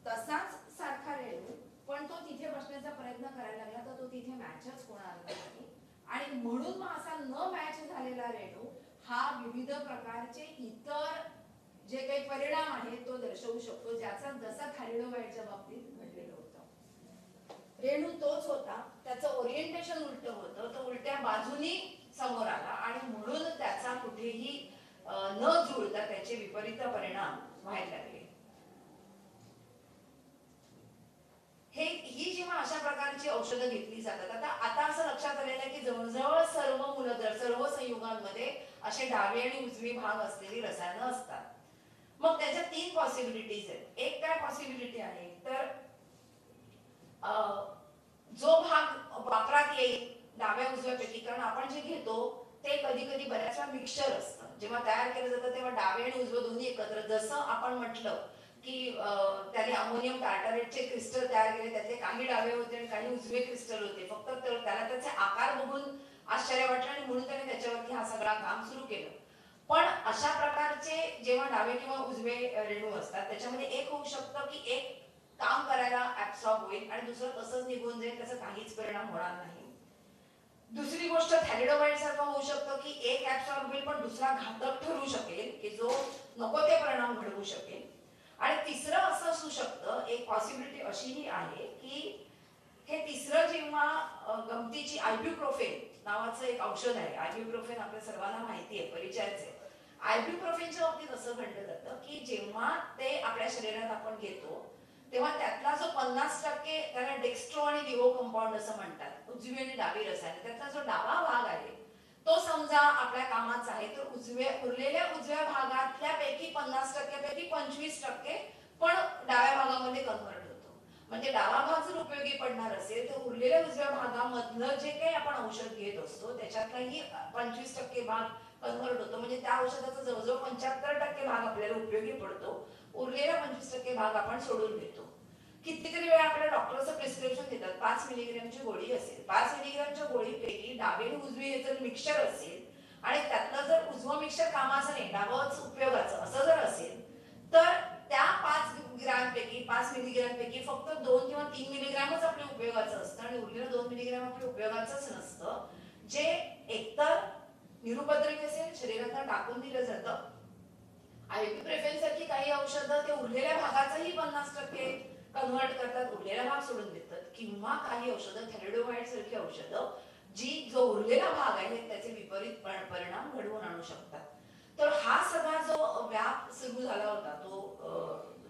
तसाच सारखा रेणू पण तो तिथे बसण्याचा प्रयत्न करायला लागला तर तो तिथे मॅचच होणार नाही आणि म्हणून मग असा न मॅच झालेला रेणू हा विविध प्रकारचे इतर जे काही परिणाम आहेत तो दर्शवू शकतो, ज्याचा जसा थॅलिडोमाइडच्या बाबतीत घडलेलं होतं. रेणू तोच होता, त्याचं ओरिएंटेशन उलट होतं, तो उलट्या बाजूनी समोर आला आणि म्हणून त्याचा कुठेही न जुळता त्याचे विपरीत परिणाम व्हायला लागले. ही जेव्हा अशा प्रकारची औषधं घेतली जातात, आता असं लक्षात आलेलं आहे की जवळजवळ सर्व मूलद्रव्य सर्व संयुगांमध्ये असे डावे आणि उजवी भाग असलेली रसायनं असतात. मग त्याच्या 3 पॉसिबिलिटीज आहेत. एक काय पॉसिबिलिटी आहे तर जो भाग वापरात येईल डाव्या उजव्यापैकी, कारण आपण जे घेतो ते कधी कधी बऱ्याच वेळा मिक्सचर असतं, जेव्हा तयार केलं जातं तेव्हा डावे आणि उजवे दोन्ही एकत्र, जसं आपण म्हटलं की त्याने अमोनियम टार्टारेटचे क्रिस्टल तयार केले, त्यातले काही डावे होते आणि काही उजवे क्रिस्टल होते, फक्त त्याला त्याचे आकार बघून आश्चर्य वाटलं आणि म्हणून त्याने त्याच्यावरती हा सगळा काम सुरू केलं. पण अशा प्रकारचे जेव्हा डावे किंवा उजवे रेणू असतात त्याच्यामध्ये एक होऊ शकतं की एक काम करायला ऍब्सॉर्ब होईल आणि दुसरं तसंच निघून जाईल, त्याचा काहीच परिणाम होणार नाही. दुसरी गोष्ट थॅलिडोमाइड सारखं होऊ शकतं की एक ऍब्सॉर्ब होईल पण दुसरा घातक ठरू शकेल की जो नको ते परिणाम घडवू शकेल. आणि तिसरं असं असू शकतं, एक पॉसिबिलिटी अशीही आहे की हे तिसरं जेव्हा गमतीची आयब्युप्रोफेन नावाचं एक औषध आहे, आयब्युप्रोफेन आपल्या सर्वांना माहिती आहे, परिचयाचं आहे. आयब्युप्रोफेनच्या बाबतीत असं म्हटलं जातं की जेव्हा ते आपल्या शरीरात आपण घेतो तेव्हा त्यातला जो 50% त्याला डेक्स्ट्रो आणि लिव्हो कंपाऊंड असं म्हणतात, उजवी आणि डावी रसायन, त्यातला जो डावा भाग आहे तो समजा आपल्या कामाचा आहे तर उरलेल्या उजव्या भागातल्या पैकी 50% पैकी 25% पण डाव्या भागामध्ये कन्व्हर्ट होतो. म्हणजे डावा भाग जर उपयोगी पडणार असेल तर उरलेल्या उजव्या भागामधलं जे काही आपण औषध घेत असतो त्याच्यातलाही 25% भाग कन्व्हर्ट होतो. म्हणजे त्या औषधाचा जवळजवळ 75% भाग आपल्याला उपयोगी पडतो, उरलेला 25% भाग आपण सोडून देतो. कितीतरी वेळा आपल्या डॉक्टरचं प्रिस्क्रिप्शन देतात 5 मिलीग्रॅमची गोळी असेल, 5 मिलीग्रॅमच्या गोळीपैकी डावे आणि उजवी हे जर मिक्सचर असेल आणि त्यातलं जर उजवं मिक्सचर कामाचं नाही डावंच उपयोगाचं असं जर असेल तर त्या 5 ग्रॅमपैकी 5 मिलीग्रॅमपैकी फक्त 2 किंवा 3 मिलीग्रॅमच आपल्या उपयोगाचं असतं आणि उरलेलं 2 मिलीग्रॅम आपल्या उपयोगाचंच नसतं, जे एकतर निरुपद्रवी असेल, शरीरात टाकून दिलं जातं. आयब्युप्रोफेन सारखी काही औषधं ते उरलेल्या भागाचंही 50% कन्व्हर्ट करतात, उरलेला भाग सोडून देतात, किंवा काही औषधं थॅलिडोमाइड सारखी औषधं जी जो उरलेला भाग आहे त्याचे विपरीत परिणाम घडवून आणू शकतात. तर हा सगळा जो व्याप सुरू झाला होता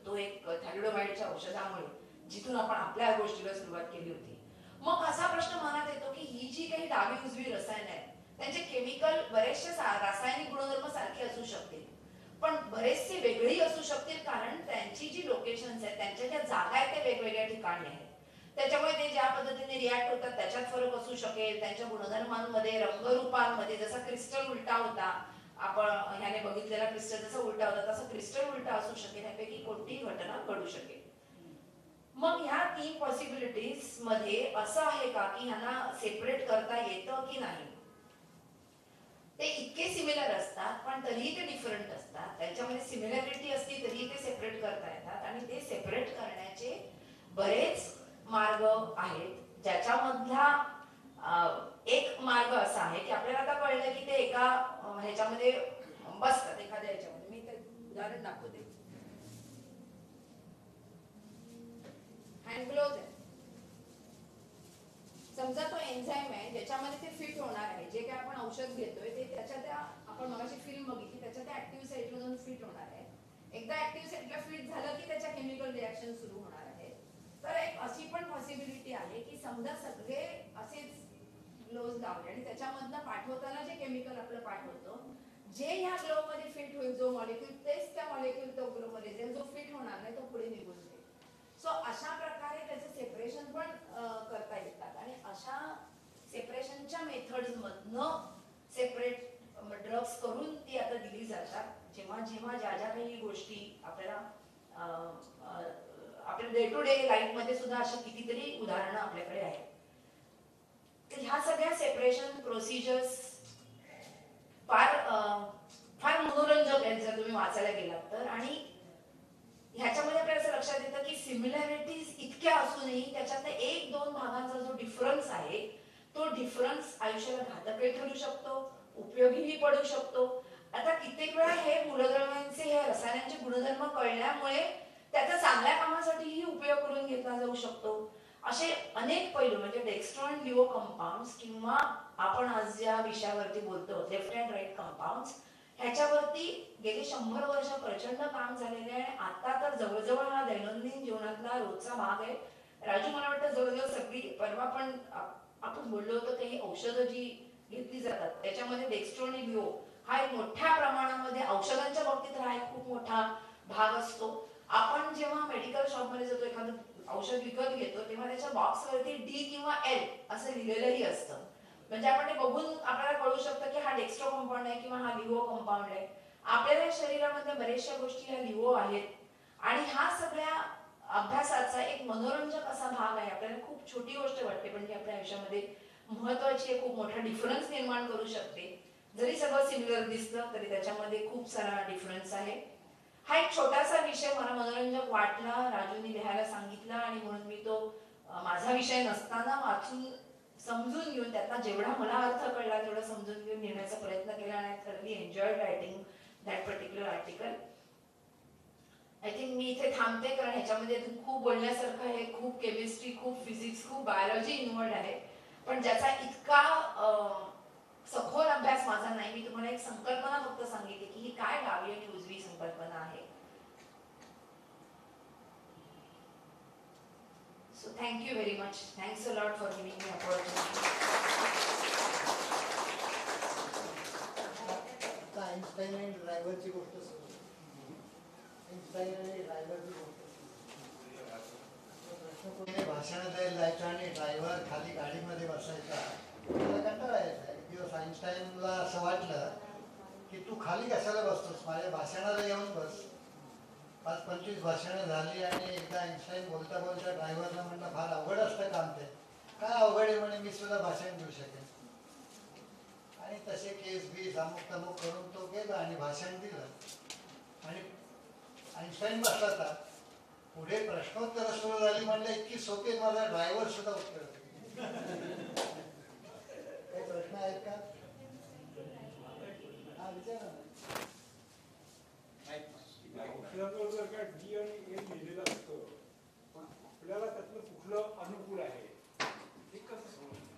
तो एक थॅलिडोमाइडच्या औषधामुळे, जिथून आपण आपल्या गोष्टीला सुरुवात केली होती. मग असा प्रश्न मनात येतो की ही जी काही डावी उजवी रसायन आहेत त्यांचे केमिकल बरेचसे रासायनिक गुणधर्म सारखे असू शकतील पण बरेचसे वेगळी असू शकतील, कारण त्यांची जी लोकेशन्स आहेत त्यांच्या ज्या जागा आहेत त्या वेगवेगळ्या ठिकाणी आहेत. त्याच्यामुळे ते ज्या पद्धतीने रिॲक्ट होतात त्याच्यात फरक असू शकेल, त्यांच्या गुणधर्मांमध्ये, रंगरूपांमध्ये. जसा क्रिस्टल उलटा होता, आपण ह्याने बघितलेला क्रिस्टल जसा उलटा होता तसा क्रिस्टल उलटा असू शकेल, यापैकी कोणतीही घटना घडू शकेल. मग ह्या 3 पॉसिबिलिटीज मध्ये असं आहे का की ह्यांना सेपरेट करता येतं की नाही? ते इतके सिमिलर असतात पण तरीही ते डिफरंट असतात, त्यांच्यामध्ये सिमिलॅरिटी असली तरीही ते सेपरेट करता येतात आणि ते सेपरेट करण्याचे बरेच मार्ग आहेत, ज्याच्यामधला एक मार्ग असा आहे की आपल्याला आता कळलं की ते एका ह्याच्यामध्ये बसतात, एखाद्या ह्याच्यामध्ये. मी ते उदाहरण दाखवते. हँड ग्लोव्ज आहे, समजा तो एन्झाईम आहे ज्याच्यामध्ये ते फिट होणार आहे, जे काय आपण औषध घेतोय ते त्याच्या त्या आपण मगाशी फिल्म बघितली त्याच्या त्या ऍक्टिव्ह साईटला जाऊन फिट होणार आहे. एकदा ऍक्टिव्ह साईटला फिट झालं की त्याच्या केमिकल रिॲक्शन सुरू होणार आहे. तर एक अशी पण पॉसिबिलिटी आहे की समजा सगळे असेच ग्लोव्ज लावले आणि त्याच्यामधनं पाठवताना जे केमिकल आपलं पाठवतो जे ह्या ग्लोव्ह मध्ये फिट होईल, जो मॉलिक्यूल तेच त्या मॉलिक्यूल तो ग्लोव्ह मध्ये जाईल, जो फिट होणार नाही तो पुढे निघून जाईल. सो अशा प्रकारे त्याचं सेपरेशन पण करता येतात आणि अशा सेपरेशनच्या मेथड्स मधनं सेपरेट ड्रग्स करून ती आता दिली जातात. जेव्हा जेव्हा ज्या ज्या काही गोष्टी आपल्याला आपल्या डे टू डे लाईफमध्ये सुद्धा अशा कितीतरी उदाहरणं आपल्याकडे आहेत. तर ह्या सगळ्या सेपरेशन प्रोसिजर्स फार फार मनोरंजक आहेत जर तुम्ही वाचायला गेलात तर. आणि ह्याच्यामध्ये आपल्याला असं लक्षात येतं की सिमिलॅरिटीज इतक्या असूनही त्याच्यातल्या एक दोन भागांचा जो डिफरन्स आहे तो डिफरन्स आयुष्याला घातकही ठरू शकतो, उपयोगीही पडू शकतो. आता कित्येक वेळा हे मूलद्रव्यांचे हे रसायनांचे गुणधर्म कळल्यामुळे त्याचा चांगल्या कामासाठीही उपयोग करून घेतला जाऊ शकतो. असे अनेक पैलू म्हणजे डेक्स्ट्रो अँड लिओ कंपाऊंड्स किंवा आपण आज ज्या विषयावरती बोलतो लेफ्ट अँड राईट कंपाऊंड्स ह्याच्यावरती गेली 100 वर्ष प्रचंड काम झालेले आहे. आता तर जवळजवळ हा दैनंदिन जीवनातला रोजचा भाग आहे. राजू मला वाटतं जवळजवळ सगळी परवा पण आपण बोललो होतो की औषधं जी घेतली जातात त्याच्यामध्ये डेक्स्ट्रो आणि लिओ हा एक मोठ्या प्रमाणामध्ये औषधांच्या बाबतीत हा एक खूप मोठा भाग असतो. आपण जेव्हा मेडिकल शॉपमध्ये जातो एखादं औषध विकत घेतो तेव्हा त्याच्या बॉक्सवरती डी किंवा एल असं लिहिलेलंही असतं. म्हणजे आपण ते बघून आपल्याला कळू शकतं की हा डेक्स्ट्रो कंपाऊंड आहे किंवा हा लिओ कंपाऊंड आहे. आपल्या शरीरामध्ये बऱ्याचशा गोष्टी ह्या लिओ आहेत आणि हा सगळ्या अभ्यासाचा एक मनोरंजक असा भाग आहे. आपल्याला खूप छोटी गोष्ट वाटते पण ती आपल्या आयुष्यामध्ये महत्वाची आहे, खूप मोठा डिफरन्स निर्माण करू शकते. जरी सगळं सिमिलर दिसतं तरी त्याच्यामध्ये खूप सारा डिफरन्स आहे. हा एक छोटासा विषय मला मनोरंजक वाटला, राजूने लिहायला सांगितला आणि म्हणून मी तो माझा विषय नसताना वाचून समजून घेऊन त्यातला जेवढा मला अर्थ कळला तेवढा समजून घेऊन लिहिण्याचा प्रयत्न केला आणि I thoroughly enjoyed writing that particular article. I think मी इथे थांबते कारण ह्याच्यामध्ये खूप बोलण्यासारखं आहे. खूप केमिस्ट्री, खूप फिजिक्स, खूप बायोलॉजी इन्व्हॉल्ड आहे पण ज्याचा इतका सखोल अभ्यास माझा नाही. मी तुम्हाला एक संकल्पना फक्त सांगितली की ही काय डावी आणि उजवी संकल्पना आहे. So thank you very much. Thanks a lot for giving me opportunity. Einstein आणि ड्रायव्हरची गोष्ट सुरू. आइन्स्टाईन आणि ड्रायव्हरची गोष्ट प्रश्न कोणी भाषण द्यायला जायचा आणि ड्रायव्हर खाली गाडीमध्ये बसायचा. त्याला कंटाळा यायचा. एक दिवस आइन्स्टाईनला असं वाटलं की तू खाली कशाला बसतोस, माझ्या भाषणाला येऊन बस. 5-25 भाषणं झाली आणि एकदा आइन्स्टाईन बोलता बोलता ड्रायव्हरला म्हणलं फार अवघड असतं काम ते. काय अवघड आहे म्हणे, मी सुद्धा भाषण देऊ शकेन. आणि तसे केस बीस अमुक तमुक करून तो गेला आणि भाषण दिलं आणि आइन्स्टाईन बसला होता. पुढे प्रश्नोत्तर सुरू झाली म्हणलं इतकी सोपी माझा ड्रायव्हर सुद्धा उत्तर काही प्रश्न आहेत का? हा विचारा. औषधावर जर का डी आणि एल लिहिलेलं असतं पण आपल्याला त्यातलं कुठलं अनुकूल आहे हे कसं समजतं?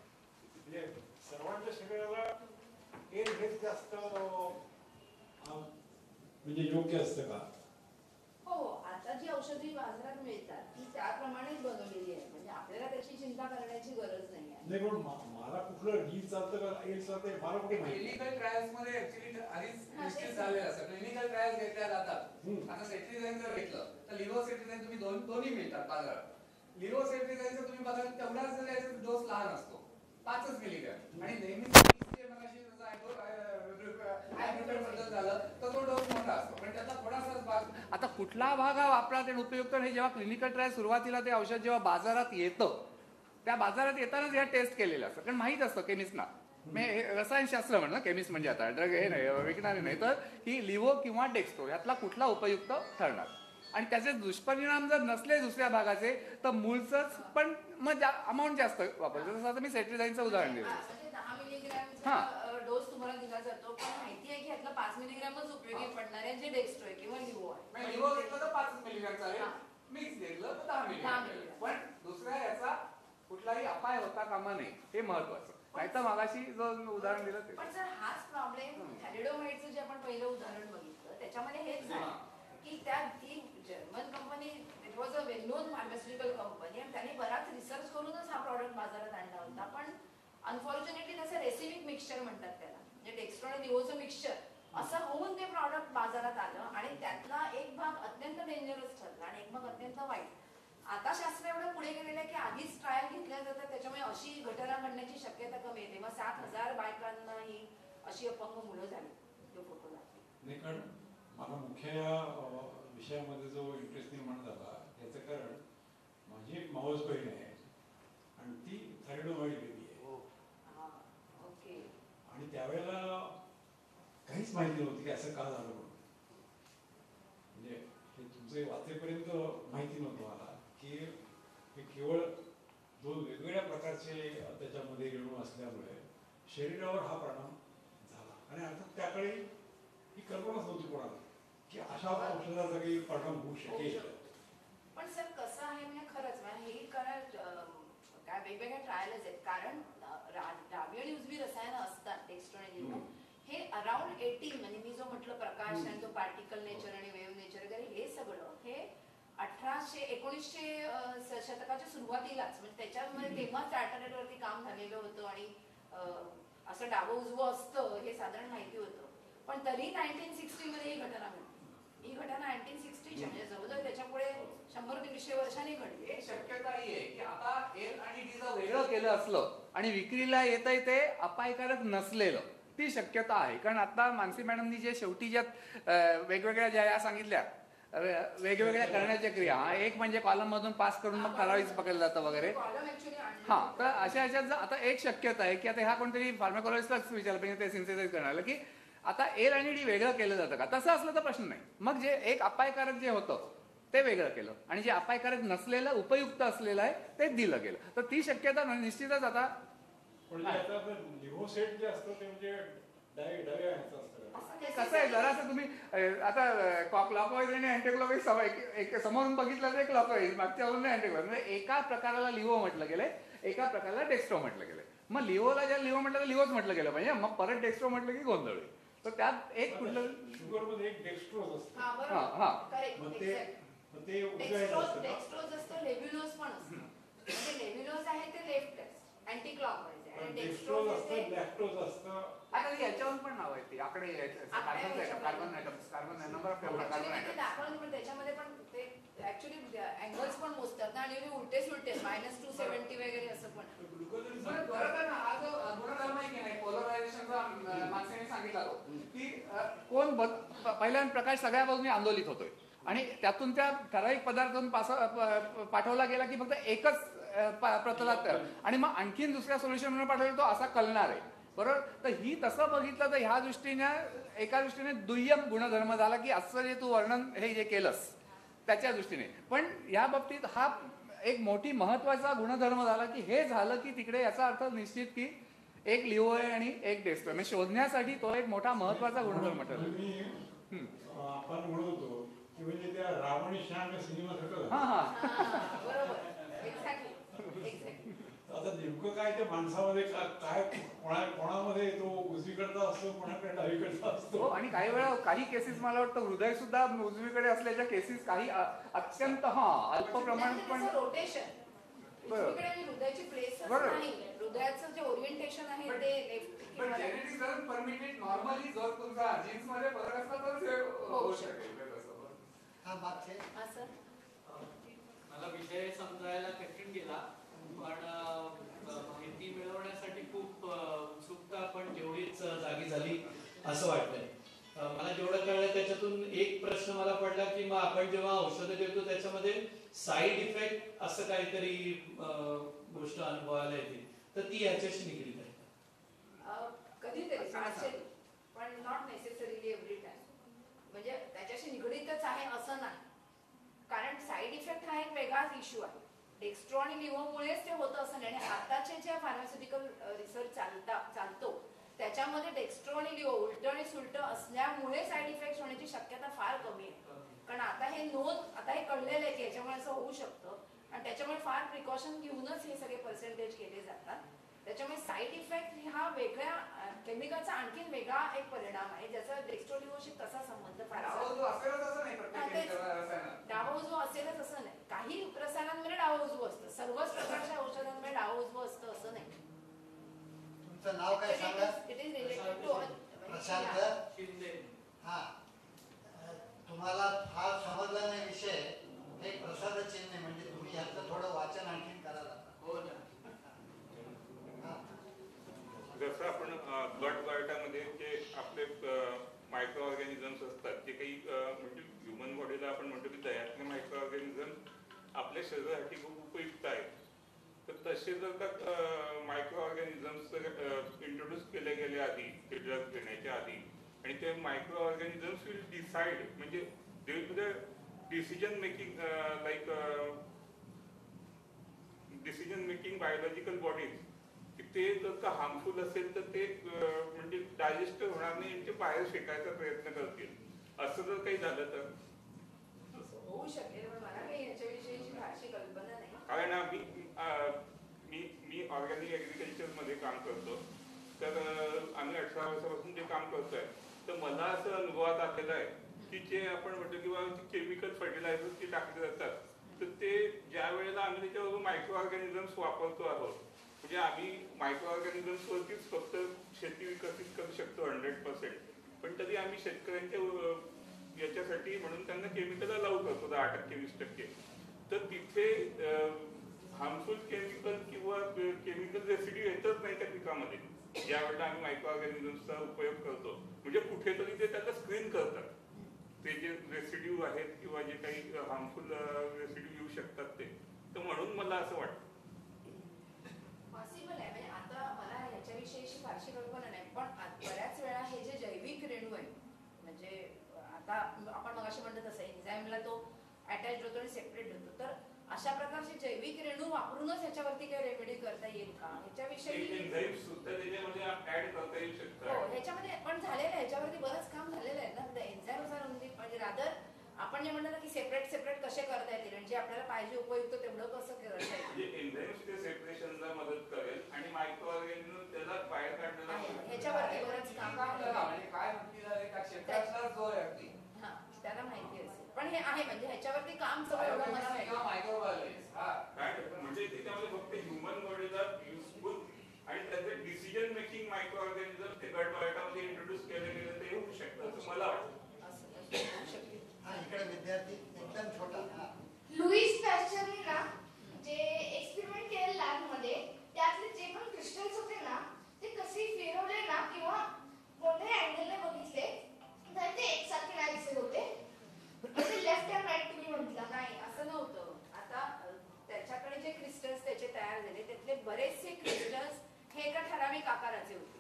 म्हणजे सर्वांच्या शरीराला एल हेच जास्त म्हणजे योग्य असतं का? हो, आता जी औषधी बाजारात मिळतात ती त्याप्रमाणेच बनवलेली आहे. म्हणजे आपल्याला त्याची चिंता करण्याची गरज नाही आहे. नाही पण मला कुठलं डी चालतं का एल चालतं मला कुठे माहिती? क्लिनिकल ट्रायल्स मध्ये ऍक्च्युअली आधीच निश्चित झालेलं असतं. क्लिनिकल ट्रायल्स घेतल्या जातात. आता सेट्रिझाइन जर घेतलं तर लिव्होसेट्रिझाइन तुम्ही दोन्ही मिळतात बाजारात. लिव्होसेट्रिझाइनचं तुम्ही बघा तेवढाच जर याचा डोस लहान असतो 5 मिलीग्रॅम आणि नेहमी बद्दल झालं तर तो डोस मोठा असतो पण त्याचा थोडासाच भाग. आता कुठला भाग हा वापरात आणि उपयुक्त नाही जेव्हा क्लिनिकल ट्रायल सुरुवातीला ते औषध जेव्हा बाजारात येतं त्या बाजारात येतानाच ह्या टेस्ट केलेलं असतं कारण माहीत असतं केमिस्टना. रसायनशास्त्र म्हणलं केमिस्ट म्हणजे आता ड्रग हे नाही विकणारे नाही तर ही लिव्हो किंवा डेक्स्ट्रो यातला कुठला उपयुक्त ठरणार आणि त्याचे दुष्परिणाम जर नसले दुसऱ्या भागाचे तर मूळचंच पण मग अमाऊंट जास्त वापरतो. जसं आता मी सेट्रिझाइनचं उदाहरण दिलं. 10 मिलीग्रॅमचा डोस तुम्हाला दिला जातो पण माहिती आहे की यातला 5 मिलीग्रॅमच उपयोगी पडणार आहे जे डेक्स्ट्रो आहे किंवा लिव्हो आहे. लिव्हो घेतलं तर 5 मिलीग्रॅमचा आहे, मिक्स घेतलं तर 10 मिलीग्रॅम. पण दुसऱ्या याचा कुठलाही अपाय होता कामा नये हे महत्वाचं. नाहीतर मागाशी जो उदाहरण दिलं ते. पण सर हाच प्रॉब्लेम थॅलिडोमाइडचं जे आपण पहिलं उदाहरण बघितलं त्याच्यामध्ये हेच झालं की त्या ती German company it was a well non pharmaceutical company आणि त्यांनी बराच रिसर्च करूनच हा प्रॉडक्ट बाजारात आणला होता. पण अनफॉर्च्युनेटली त्याचं रेसिमिक मिक्सचर म्हणतात त्याला म्हणजे डेक्स्ट्रो आणि लिव्होचं मिक्सचर असं होऊन ते प्रॉडक्ट बाजारात आलं आणि त्यातला एक भाग अत्यंत डेंजरस ठरला आणि एक भाग अत्यंत वाईट. आता शास्त्र एवढं पुढे गेलेलं आहे की आधीच ट्रायल घेतल्या जातात त्याच्यामुळे अशी घटना घडण्याची शक्यता कमी येते. मग 7,000 बायकांना ही अशी अपंग मुलं झाली जो फोटो दाखवला. नाही, कारण मला मुख्य या विषयामध्ये जो इंटरेस्ट निर्माण झाला याचं कारण माझी एक मावस बहीण आहे आणि ती थायरॉइड बेबी आहे. ओके. आणि त्यावेळेला काहीच माहिती नव्हती की असं का झालं म्हणून. म्हणजे हे तुमचे वाचेपर्यंत माहिती नव्हतं मला की हे केवळ दोन वेगवेगळ्या प्रकारचे त्याच्यामध्ये रेणू असल्यामुळे शरीरावर हा परिणाम झाला. आणि अर्थात त्याकडे ही कल्पनाच नव्हती कोणाला की अशा औषधाचा काही परिणाम होऊ शकेल. पण सर कसं आहे म्हणजे खरंच हे कारण काय वेगवेगळ्या ट्रायल्स आहेत. कारण डावी आणि उजवी रसायनं असतात डेक्स्ट्रो हे अराउंड 18 म्हणजे मी जो म्हटलं प्रकाश आणि जो पार्टिकल नेचर आणि वेव्ह नेचर वगैरे हे सगळं हे 1900 शतकाच्या सुरुवातीलाच म्हणजे त्याच्यामध्ये तेव्हाच इंटरनेटवरती काम झालेलं होतं आणि असं डावं उजवं असतं हे साधारण माहिती होतं. पण तरी 1960 मध्ये ही घटना घडली. ही घटना 1960 म्हणजे जवळजवळ त्याच्यापुढे 100-150 वर्षांनी घडली. एक शक्यता ही आहे की आता एल आणि डी जर वेगळं केलं असलं आणि विक्रीला येतंय ते अपायकारक नसलेलं, ती शक्यता आहे. कारण आता मानसी मॅडमनी जे शेवटी ज्या वेगवेगळ्या ज्या सांगितल्या वेगवेगळ्या करण्याच्या क्रिया, एक म्हणजे कॉलम मधून पास करून मग ठराविक पकडलं जातं वगैरे. हा, तर अशा ह्याच्यात आता एक शक्यता आहे की आता ह्या कोणतरी फार्माकोलॉजिस्टलाच विचारलं पाहिजे ते सिंथेसाइज करण्याला की आता एल आणि डी वेगळं केलं जातं का. तसं असलं तर प्रश्न नाही. मग जे एक अपायकारक जे होतं ते वेगळं केलं आणि जे अपायकारक नसलेलं उपयुक्त असलेलं आहे ते दिलं गेलं. तर ती शक्यता निश्चितच आता लिव्होसेट जे असतं ते म्हणजे डाव्या ह्याचं असतं. कसं आहे जरासं तुम्ही आता क्लॉकवाईज आणि अँटी क्लॉकवाईज समोरून बघितलं तर क्लॉकवाईज मागच्यावरून अँटी क्लॉकवाईज म्हणजे एका प्रकाराला लिव्हो म्हटलं गेलंय, एका प्रकाराला डेक्स्ट्रो म्हटलं गेलंय. मग लिव्होला ज्या लिव्हो म्हटलं तर लिव्होच म्हटलं गेलं पाहिजे. मग परत डेक्स्ट्रो म्हटलं की गोंधळ होईल. तर त्यात एक कुठलं शुगर मध्ये एक डेक्स्ट्रोज असतं. डेक्स्ट्रोज असतं, लेब्युलोज पण असतं. म्हणजे लेब्युलोज आहे ते लेफ्ट अँटी क्लॉकवाईज आहे आणि डेक्स्ट्रोज असते लॅक्टोज असतं. आता याच्यावर पण नाव आहे ती आकडे कार्बन नंबर ऑफ कार्बन दाखवलं. पण त्याच्यामध्ये पण ते ऍक्च्युली अँगल्स पण मोजतात ना आणि उलटे सुलटे -270 वगैरे असं पण. हा जो गुणधर्म आहे की नाही पोलरायझेशनचा माणसाने सांगितला की कोण पहिल्या प्रकाश सगळ्या बाजूने आंदोलित होतोय आणि त्यातून त्या ठराविक पदार्थातून पाठवला गेला की फक्त एकच प्रतलात आणि मग आणखीन दुसऱ्या सोल्युशन म्हणून पाठवलं तो असा कलणार आहे. बरोबर. तर ही तसं बघितलं तर ह्या दृष्टीने एका दृष्टीने दुय्यम गुणधर्म झाला की असं जे तू वर्णन हे जे केलंस त्याच्या दृष्टीने. पण या बाबतीत हा एक मोठी महत्वाचा गुणधर्म झाला की हे झालं की तिकडे याचा अर्थ निश्चित की एक लिव्हो आहे आणि एक डेक्स्ट्रो म्हणजे शोधण्यासाठी तो एक मोठा महत्वाचा गुणधर्म ठरला. आपण म्हणत होतो की म्हणजे त्या रावण श्याम या सिनेमासारखं. बरोबर. एक्झॅक्टली. आता नेमकं काय ते माणसामध्ये काय कोणामध्ये तो उजवीकडचा असतो, कोणाकडे डावीकडचा असतो. आणि काही वेळा काही केसेस मला वाटतं हृदय सुद्धा उजवीकडे असल्याच्या केसेस काही अत्यंत अल्प प्रमाणात पण रोटेशन हृदयाची प्लेस नाही, हृदयाचं जे ओरिएंटेशन आहे ते लेफ्ट. पण genetics doesn't permit it. Normally जर तुमचा जीन्स मध्ये फरक असला तर ते होऊ शकेल. मला विषय समजायला कठीण गेला पण माहिती मिळवण्यासाठी खूप उत्सुकता पण तेवढीच जागी झाली असं वाटतंय. मला जेवढं कळलं त्याच्यातून एक प्रश्न मला पडला की मग आपण जेव्हा औषधं देतो त्याच्यामध्ये साईड इफेक्ट असं काहीतरी गोष्ट अनुभवायला येते तर ती ह्याच्याशी निगडीत आहे. कधीतरी असेल पण नॉट नेसेसरीली एव्हरी टाइम. म्हणजे त्याच्याशी निगडीतच आहे असं नाही. कारण साईड इफेक्ट हा एक वेगळाच इश्यू आहे. डेक्स्ट्रो आणि लिव्होमुळेच ते होतं असं नाही. आणि आताचे जे फार्मास्युटिकल रिसर्च चालतो त्याच्यामध्ये डेक्स्ट्रो आणि लिव्हो उलट आणि सुलट असल्यामुळे साईड इफेक्ट होण्याची शक्यता फार कमी आहे. कारण आता हे कळलेलं आहे की याच्यामुळे असं होऊ शकतं आणि त्याच्यामुळे फार प्रिकॉशन घेऊनच हे सगळे पर्सेंटेज केले जातात. त्याच्यामुळे साईड इफेक्ट हा वेगळ्या केमिकलचा आणखीन वेगळा एक परिणाम आहे ज्याचा डेक्स्ट्रोलिव्होशी तसा संबंध फार डावा उजवा असेलच असं नाही. काही रसायनांमध्ये डावा उजवं असतं, सर्वच प्रकारच्या औषधांमध्ये डावा उजवं असतं असं नाही. तुमचं नाव काय सांगा? It is related to Prashant Shinde. हा, तुम्हाला फार समजला नाही विषय. हे प्रसाद चिन्ह म्हणजे तुम्ही ह्याचं थोडं वाचन आणखीन करायला. हो ना. जसं आपण गट गटामध्ये आपल्या शरीरासाठी खूप उपयुक्त आहेत. तर तसे जर का मायक्रो ऑर्गॅनिझम्स इंट्रोड्यूस केले गेले आधी ते ड्रग घेण्याच्या आधी, आणि ते मायक्रो ऑर्गॅनिझम्स विल डिसाइड, म्हणजे they will the decision making like decision making biological bodies, की ते जर का हार्मफुल असेल तर ते म्हणजे डायजेस्ट होणार नाही, ते बाहेर फेकायचा प्रयत्न करतील. असं जर काही झालं तर होऊ शकेल, पण मला काही याच्याविषयीची फारशी कल्पना नाही. कारण मी ऑर्गॅनिक ऍग्रिकल्चर मध्ये काम करतो, तर आम्ही 18 वर्षापासून जे काम करतोय, तर मला असं अनुभवात आलेलं आहे की जे आपण म्हणतो किंवा केमिकल फर्टिलायझर्स जे टाकले जातात, तर ते ज्या वेळेला आम्ही त्याच्यावर मायक्रो ऑर्गॅनिझम्स वापरतो आहोत, म्हणजे आम्ही मायक्रो ऑर्गॅनिझम्स वरतीच फक्त शेती विकसित करू शकतो 100%, पण तरी आम्ही शेतकऱ्यांच्या याच्यासाठी म्हणून त्यांना केमिकल अलाउ करतो 10%, 20%. तर तिथे हार्मफुल केमिकल किंवा केमिकल रेसिड्यू येतच नाही त्या पिकामध्ये ज्या वेळेला आम्ही मायक्रो ऑर्गॅनिझम्सचा उपयोग करतो. म्हणजे कुठेतरी ते त्याला स्क्रीन करतात, ते जे रेसिड्यू आहेत किंवा जे काही हार्मफुल रेसिड्यू येऊ शकतात ते. तर म्हणून मला असं वाटतं पॉसिबल आहे. म्हणजे आता मला ह्याच्याविषयीची फारशी कल्पना नाही, पण बऱ्याच वेळा हे जे जैविक रेणू आहे, म्हणजे आता आपण मगाशी म्हणतो तसं एन्झाईमला तो अटॅच होतो आणि सेपरेट होतो, तर अशा प्रकारचे जैविक रेणू वापरूनच ह्याच्यावरती काही रेमेडी करता येईल का ह्याच्याविषयी एन्झाईम्स सुद्धा त्याच्यामध्ये ऍड करता येऊ हो, शकतात. ह्याच्यामध्ये पण झालेलं आहे, ह्याच्यावरती बरंच काम झालेलं आहे ना. एन्झाईम म्हणजे रादर आपण जे म्हणतो ना की सेपरेट सेपरेट कसे करता येतील आणि जे आपल्याला पाहिजे उपयुक्त तेवढं कसं करता येईल, एन्झाईम्स ते सेपरेशनला मदत करेल आणि मायक्रो ऑर्गॅनिझम त्याला बाहेर काढण्याला मदत करेल. ह्याच्यावरती बरंच काम म्हणजे काय क्षेत्रातला जो आहे अगदी हा त्याला माहिती असेल, पण हे आहे म्हणजे ह्याच्यावरती काम सगळं मला माहिती. म्हणजे त्याच्यामध्ये फक्त ह्युमन बॉडीला युजफुल आणि त्याचे डिसिजन मेकिंग मायक्रो ऑर्गॅनिझम ते गटवाटामध्ये इंट्रोड्यूस केले गेले ते होऊ शकतं असं मला वाटतं. असं होऊ शकेल. हा, इकडे विद्यार्थी एकदम छोटा. लुईस पॅस्चरने ना जे एक्सपेरिमेंट केले लॅबमध्ये, त्यातले जे पण क्रिस्टल्स होते ना ते कसे फिरवले ना किंवा कोणत्याही अँगलने बघितले तर ते एकसारखे नाही दिसत होते. म्हणजे लेफ्ट अँड राईट तुम्ही म्हटलं नाही असं नव्हतं. आता त्याच्याकडे जे क्रिस्टल्स त्याचे तयार झाले त्यातले बरेचसे क्रिस्टल्स हे एका ठराविक आकाराचे होते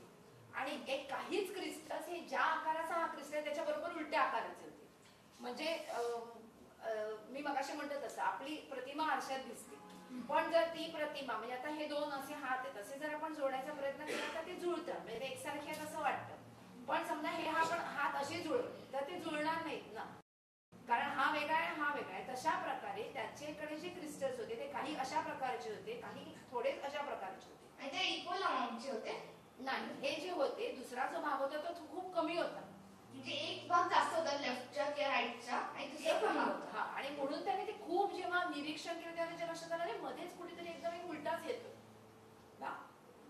आणि एक काहीच क्रिस्टल्स हे ज्या आकाराचा हा क्रिस्टल त्याच्याबरोबर उलट्या आकाराचे होते. म्हणजे मी मगाशी म्हणतो तसं आपली प्रतिमा आरशात दिसते, पण जर ती प्रतिमा म्हणजे आता हे दोन असे हात आहेत असे जर आपण जोडायचा प्रयत्न केला तर ते जुळतं, म्हणजे ते एकसारखे आहेत असं वाटतं. पण समजा हे हा पण हात असे जुळले तर ते जुळणार नाहीत ना, कारण हा वेगळा आहे हा वेगळा आहे. तशा प्रकारे त्याच्याकडे जे क्रिस्टल्स होते ते काही अशा प्रकारचे होते, काही थोडेच अशा प्रकारचे होते. आणि ते इक्वल अमाऊंटचे होते. नाही, हे जे होते दुसरा जो भाग होता तो खूप कमी होता, म्हणजे एक भाग जास्त होता लेफ्टच्या किंवा राईटचा आणि दुसरा कमी होता. हा, आणि म्हणून त्याने ते खूप जेव्हा निरीक्षण केलं तेव्हा त्याच्या लक्षात आलं आणि मध्येच कुठेतरी एकदम एक उलटाच येतो ना.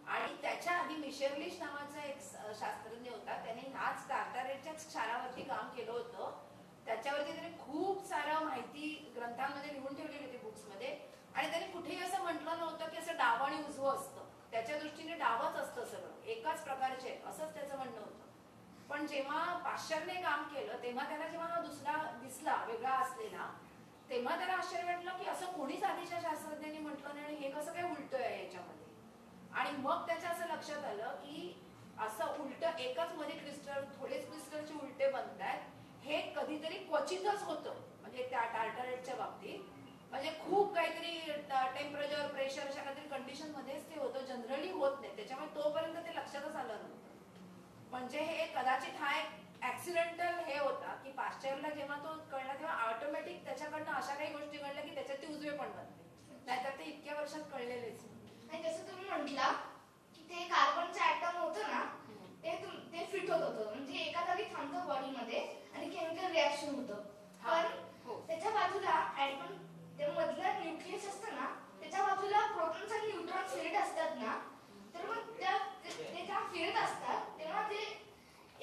आणि त्याच्या आधी मिशेलिश नावाचा एक शास्त्रज्ञ होता, त्याने ह्याच टार्टारेटच्या क्षारावरती काम केलं होतं. त्याच्यावरती त्याने खूप सारं माहिती ग्रंथांमध्ये लिहून ठेवलेली होती, बुक्समध्ये, आणि त्याने कुठेही असं म्हटलं नव्हतं की असं डावं आणि उजवं असतं. त्याच्या दृष्टीने डावच असतं सगळं, एकाच प्रकारचे असंच त्याचं म्हणणं होतं. पण जेव्हा पाश्चरने काम केलं तेव्हा त्याला जेव्हा हा दुसरा दिसला वेगळा असलेला, तेव्हा त्याला आश्चर्य वाटलं की असं कोणीच आधीच्या शास्त्रज्ञांनी म्हटलं नाही आणि हे कसं काय उलट आहे याच्यामध्ये. आणि मग त्याच्या असं लक्षात आलं की असं उलट एकच मध्ये क्रिस्टल थोडेच क्रिस्टलचे उलटे बनतात हे कधीतरी क्वचितच होतं, म्हणजे त्या टार्टारेटच्या बाबतीत. म्हणजे खूप काहीतरी टेम्परेचर प्रेशर अशा काहीतरी कंडिशन मध्येच ते होतं, जनरली होत नाही. त्याच्यामुळे तोपर्यंत ते लक्षातच आलं नव्हतं. म्हणजे हे कदाचित हा एक ऍक्सिडेंटल हे होता की पाश्चरला जेव्हा तो कळला तेव्हा ऑटोमॅटिक त्याच्याकडनं अशा काही गोष्टी घडल्या की त्याच्यात ते उजवे पण बनले, नाहीतर ते इतक्या वर्षात कळलेलेच. आणि जसं तुम्ही म्हटला की ते कार्बनचं ऍटम होतं ना ते फिट होत होतं, म्हणजे एका जागी थांबतं बॉडीमध्ये आणि केमिकल रिॲक्शन होतं. पण त्याच्या बाजूला ऍटम ते मधलं न्यूक्लियस असतं ना त्याच्या बाजूला प्रोटॉन्स आणि न्यूट्रॉन्स फिरत असतात ना, तर मग ते जेव्हा फिरत असतात तेव्हा ते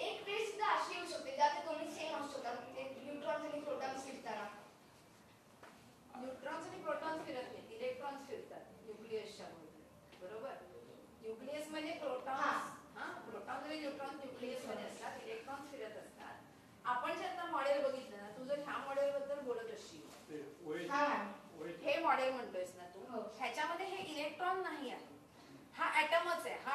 एक वेळ सुद्धा अशी येऊ शकते ज्या ते दोन्ही सेम असू शकतात, ते न्यूट्रॉन्स आणि प्रोटॉन्स फिरताना. न्यूट्रॉन्स आणि प्रोटॉन्स फिरत नाहीत, इलेक्ट्रॉन्स फिरतात न्यूक्लियसच्या बरोबर. न्यूक्लियस म्हणजे प्रोटॉन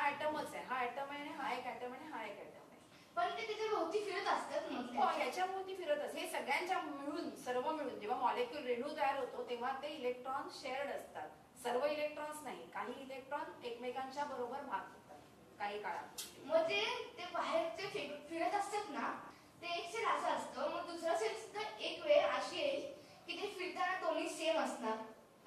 हा ऍटमच आहे, हा ऍटम आहे आणि हा एक ऍटम आहे, हा एक ऍटम आहे. पण ते त्याच्या भोवती फिरत असतात हो, म्हटलं. ह्याच्याभोवती फिरत असते. हे सगळ्यांच्या मिळून, सर्व मिळून जेव्हा मॉलिक्यूल रेणू तयार होतो तेव्हा ते इलेक्ट्रॉन शेअर्ड असतात. सर्व इलेक्ट्रॉन्स नाही, काही इलेक्ट्रॉन एकमेकांच्या बरोबर भाग घेतात काही काळात. मग ते बाहेर ते फिरत असतात ना, ते एक सेल असं असतं, मग दुसरा सेल सुद्धा एक वेळ अशी येईल की ते फिरताना दोन्ही सेम असणार,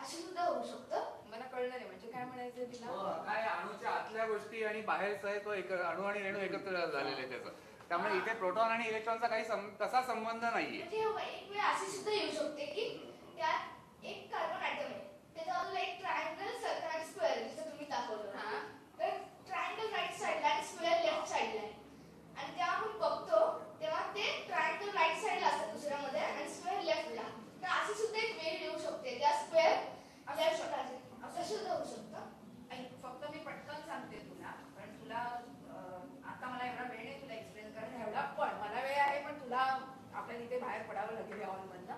असं सुद्धा होऊ शकतं. मला कळलं नाही म्हणजे काय म्हणायचं तिला. काय अणूच्या आतल्या गोष्टी आणि बाहेरचा आहे तो अणू आणि रेणू एकत्र झालेले आहे त्याचं. त्यामुळे इथे प्रोटॉन आणि इलेक्ट्रॉनचा काही तसा संबंध नाहीये. म्हणजे एक वेळ अशी सुद्धा येऊ शकते की त्यात एक कार्बन ऍटम आहे, त्याच्या बाजूला एक ट्रायंगल, सर्कल आणि स्क्वेअर जसं तुम्ही दाखवलं. तर ट्रायंगल राईट साईडला आणि स्क्वेअर लेफ्ट साईडला आहे, आणि जेव्हा आपण बघतो तेव्हा ते ट्रायंगल राईट साईडला असतात दुसऱ्यामध्ये आणि स्क्वेअर लेफ्टला. तर अशी सुद्धा एक वेळ येऊ शकते त्या स्क्वेअर आपल्याला शोधायचे, असं सुद्धा होऊ शकतं. फक्त मी पटकन सांगते तुला, पण तुला आता मला एवढा वेळ नाही तुला एक्सप्लेन करायला एवढा, पण मला वेळ आहे, पण तुला आपल्याला इथे बाहेर पडावं लागेल या हॉलमधनं.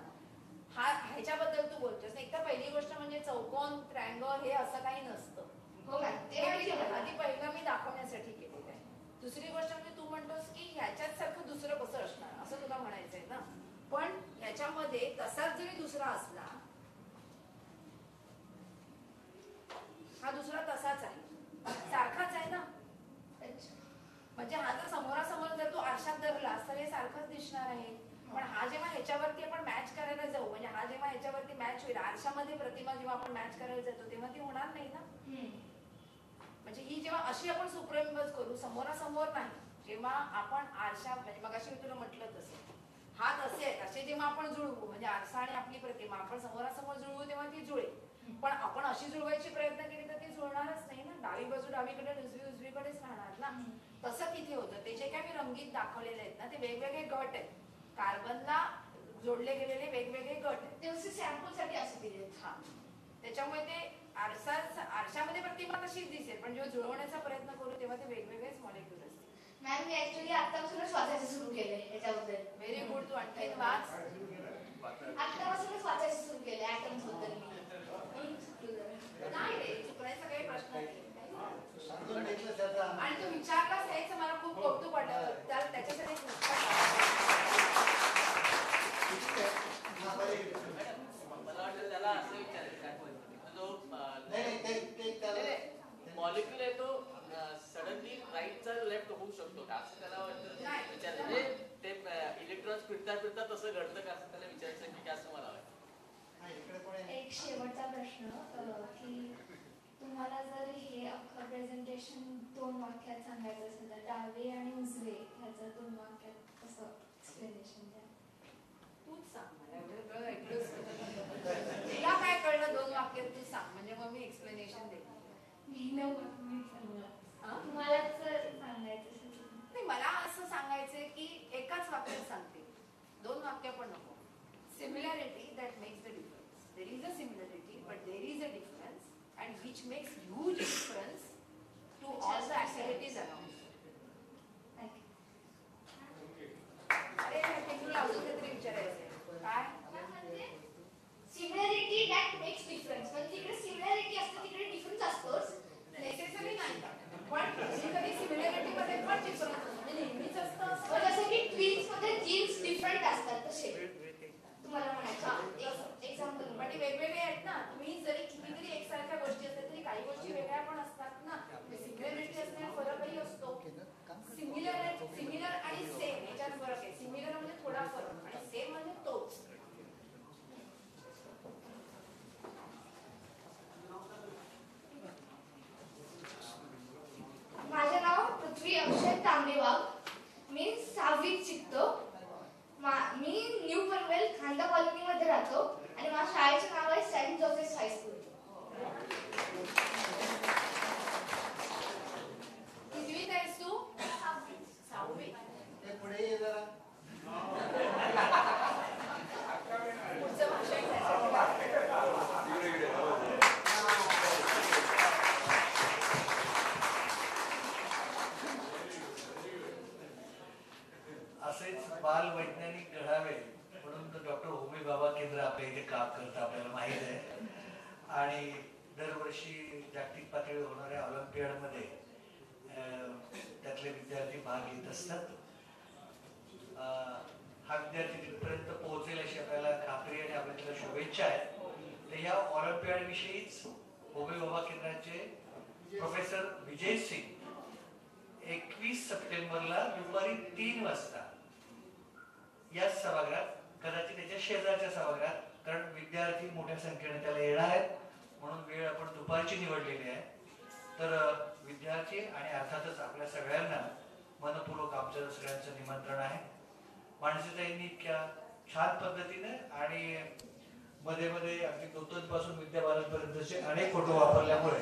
ह्याच्याबद्दल तू बोलतोस. एक तर पहिली गोष्ट म्हणजे चौकोन, ट्रँगल हे असं काही नसतं. हो मॅम, ते आधी पहिलं मी दाखवण्यासाठी केलेलं आहे. दुसरी गोष्ट म्हणजे तू म्हणतोस की ह्याच्यात सारखं दुसरं कसं असणार असं तुला म्हणायचंय ना, पण ह्याच्यामध्ये तसाच जरी दुसरा असला, हा दुसरा तसाच आहे, सारखाच आहे ना. म्हणजे हा जर समोरासमोर जर तू आरशात धरलास तर हे सारखंच दिसणार आहे. पण हा जेव्हा ह्याच्यावरती आपण मॅच करायला जाऊ, म्हणजे हा जेव्हा ह्याच्यावरती मॅच होईल, आरशामध्ये प्रतिमा जेव्हा आपण मॅच करायला जातो तेव्हा ती होणार नाही ना. म्हणजे ही जेव्हा अशी आपण सुपरइम्पोज करू समोरासमोर नाही, जेव्हा आपण आरशा, म्हणजे मगाशी मी तुला म्हटलं तसं हात असे जेव्हा आपण जुळवू, म्हणजे आरसा आणि आपली प्रतिमा आपण समोरासमोर जुळवू तेव्हा ती जुळेल. पण आपण अशी जुळवायची प्रयत्न केली तर ती जुळणारच नाही ना. डावी बाजू डावीकडे, उजवीकडेच राहणार ना. तसं तिथे होतं. ते जे काय मी रंगीत दाखवलेले आहेत ना, ते वेगवेगळे गट आहेत, कार्बनला जोडले गेलेले वेगवेगळे गट आहेत. ते सॅम्पल साठी असं दिले. हा, त्याच्यामुळे ते आरशामध्ये प्रतिमा तशीच दिसेल, पण जेव्हा जुळवण्याचा प्रयत्न करू तेव्हा ते वेगवेगळेच मॉलिक्यूल असतील. मॅम, मी ऍक्च्युअली आतापासूनच वाचायचं सुरू केलंय याच्याबद्दल. Very good. तू आणखीन वाच. आतापासूनच वाचायचं सुरू केलंय ऍटम्स बद्दल मी. नाही रे, चुकण्याचा काही प्रश्न नाही. समजून घेतलं त्याचा. आणि तू विचारलाच यायचं मला खूप कौतुक वाटलं. त्याच्यासाठी मला वाटतं त्याला असं विचारायचं मॉलिक्युल आहे तो सडनली राईटचा लेफ्ट होऊ शकतो का असं त्याला वाटतं विचारायचं. म्हणजे ते इलेक्ट्रॉन्स फिरता फिरता तसं घडतं का असं त्याला विचारायचं की असं मला वाटतं. एक शेवटचा प्रश्न की तुम्हाला जर हे अख्खं प्रेझेंटेशन 2 वाक्यात सांगायचं असेल तर डावे आणि उजवे ह्याचं 2 वाक्यात कसं एक्सप्लेनेशन द्या? तूच सांग मला. एवढं ऐकलंच तुला काय कळलं 2 वाक्यात तू सांग, म्हणजे मग मी एक्सप्लेनेशन देईन. तुम्हालाच सांगायचं असेल. नाही, मला असं सांगायचंय की एकाच वाक्यात सांगते, 2 वाक्य पण नको. Similarity that makes the difference. There is a similarity, but there is a difference, and which makes huge difference to all the activities around. अरे तुला अजून काहीतरी विचारायचंय काय? Similarity that makes difference. म्हणजे तिकडे सिमिलॅरिटी असते तिकडे डिफरन्स असतोच. नेसेसरी नाही, पण कधी सिमिलॅरिटी मध्ये पण डिफरन्स असतो. म्हणजे नेहमीच असतं जसं की ट्विन्स मध्ये जीन्स डिफरंट असतात तसे तुम्हाला म्हणायचं एक्झाम्पल. पण ते वेगवेगळे आहेत ना. तुम्ही जरी कितीतरी एकसारख्या गोष्टी असतात तरी काही गोष्टी वेगळ्या पण असतात ना. सिमिलॅरिटी असण्यात फरकही असतो. सिमिलर आणि सेम याच्यात फरक आहे. सिमिलर म्हणजे थोडा फरक आणि सेम म्हणजे तोच. माझे नाव पृथ्वी अक्षय तांबेवाघ. मी 6वीत शिकतो. मी न्यू पनवेल खांदा कॉलनीमध्ये राहतो आणि माझ्या शाळेचे नाव आहे सेंट जोसेफ हायस्कूल. कितवीत आहेस तू? 6वी. पुढे ये जरा. पुढचं भाषण असेच बाल वैज्ञानिक घडावे म्हणून डॉक्टर होमी भाभा केंद्र आपल्या इथे काम करतं आपल्याला माहीत आहे. आणि दरवर्षी जागतिक पातळीवर होणाऱ्या ऑलिम्पियाडमध्ये भाग घेत असतात. हा विद्यार्थी तिथपर्यंत पोहोचेल अशी आपल्याला खात्री आणि आपल्याला शुभेच्छा आहेत. तर या ऑलिम्पियाड विषयीच होमी बाबा केंद्राचे प्रोफेसर विजय सिंग 21 सप्टेंबरला दुपारी 3 वाजता या सभागृहात, कदाचित त्याच्या शेजारच्या सभागृहात, कारण विद्यार्थी मोठ्या संख्येने त्याला येणार आहेत म्हणून वेळ आपण दुपारची निवडलेली आहे. तर विद्यार्थी आणि अर्थातच आपल्या सगळ्यांना मनपूर्वक आमचं सगळ्यांचं निमंत्रण आहे. माणसाताईंनी इतक्या छान पद्धतीने आणि मध्ये मध्ये अगदी दोतोंपासून विद्याबालनपर्यंतचे अनेक फोटो वापरल्यामुळे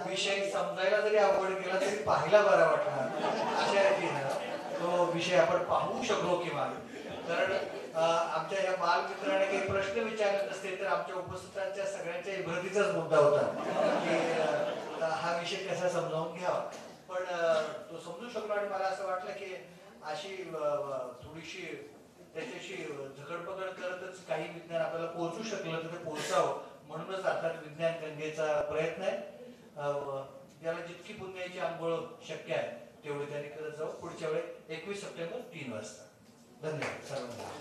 विषय समजायला जरी अवघड केला तरी पाहायला बरा वाटला. अशा रीतीनं तो विषय आपण पाहू शकलो किमान. कारण आमच्या या बालमित्राने काही प्रश्न विचारले नसते तर आमच्या उपस्थितांच्या सगळ्यांच्या इब्रतीचाच मुद्दा होता की हा विषय कसा समजावून घ्यावा. पण तो समजू शकलो आणि मला असं वाटलं की अशी थोडीशी त्याच्याशी झगडपगड करतच काही विज्ञान आपल्याला पोहोचू शकलं तर ते पोहोचावं म्हणूनच अर्थात विज्ञान गंगेचा प्रयत्न आहे. ज्याला जितकी पुण्याची आंघोळ शक्य आहे तेवढी त्यांनी करत जाऊ. पुढच्या वेळी 21 सप्टेंबर 3 वाजता. धन्यवाद सर्वांना.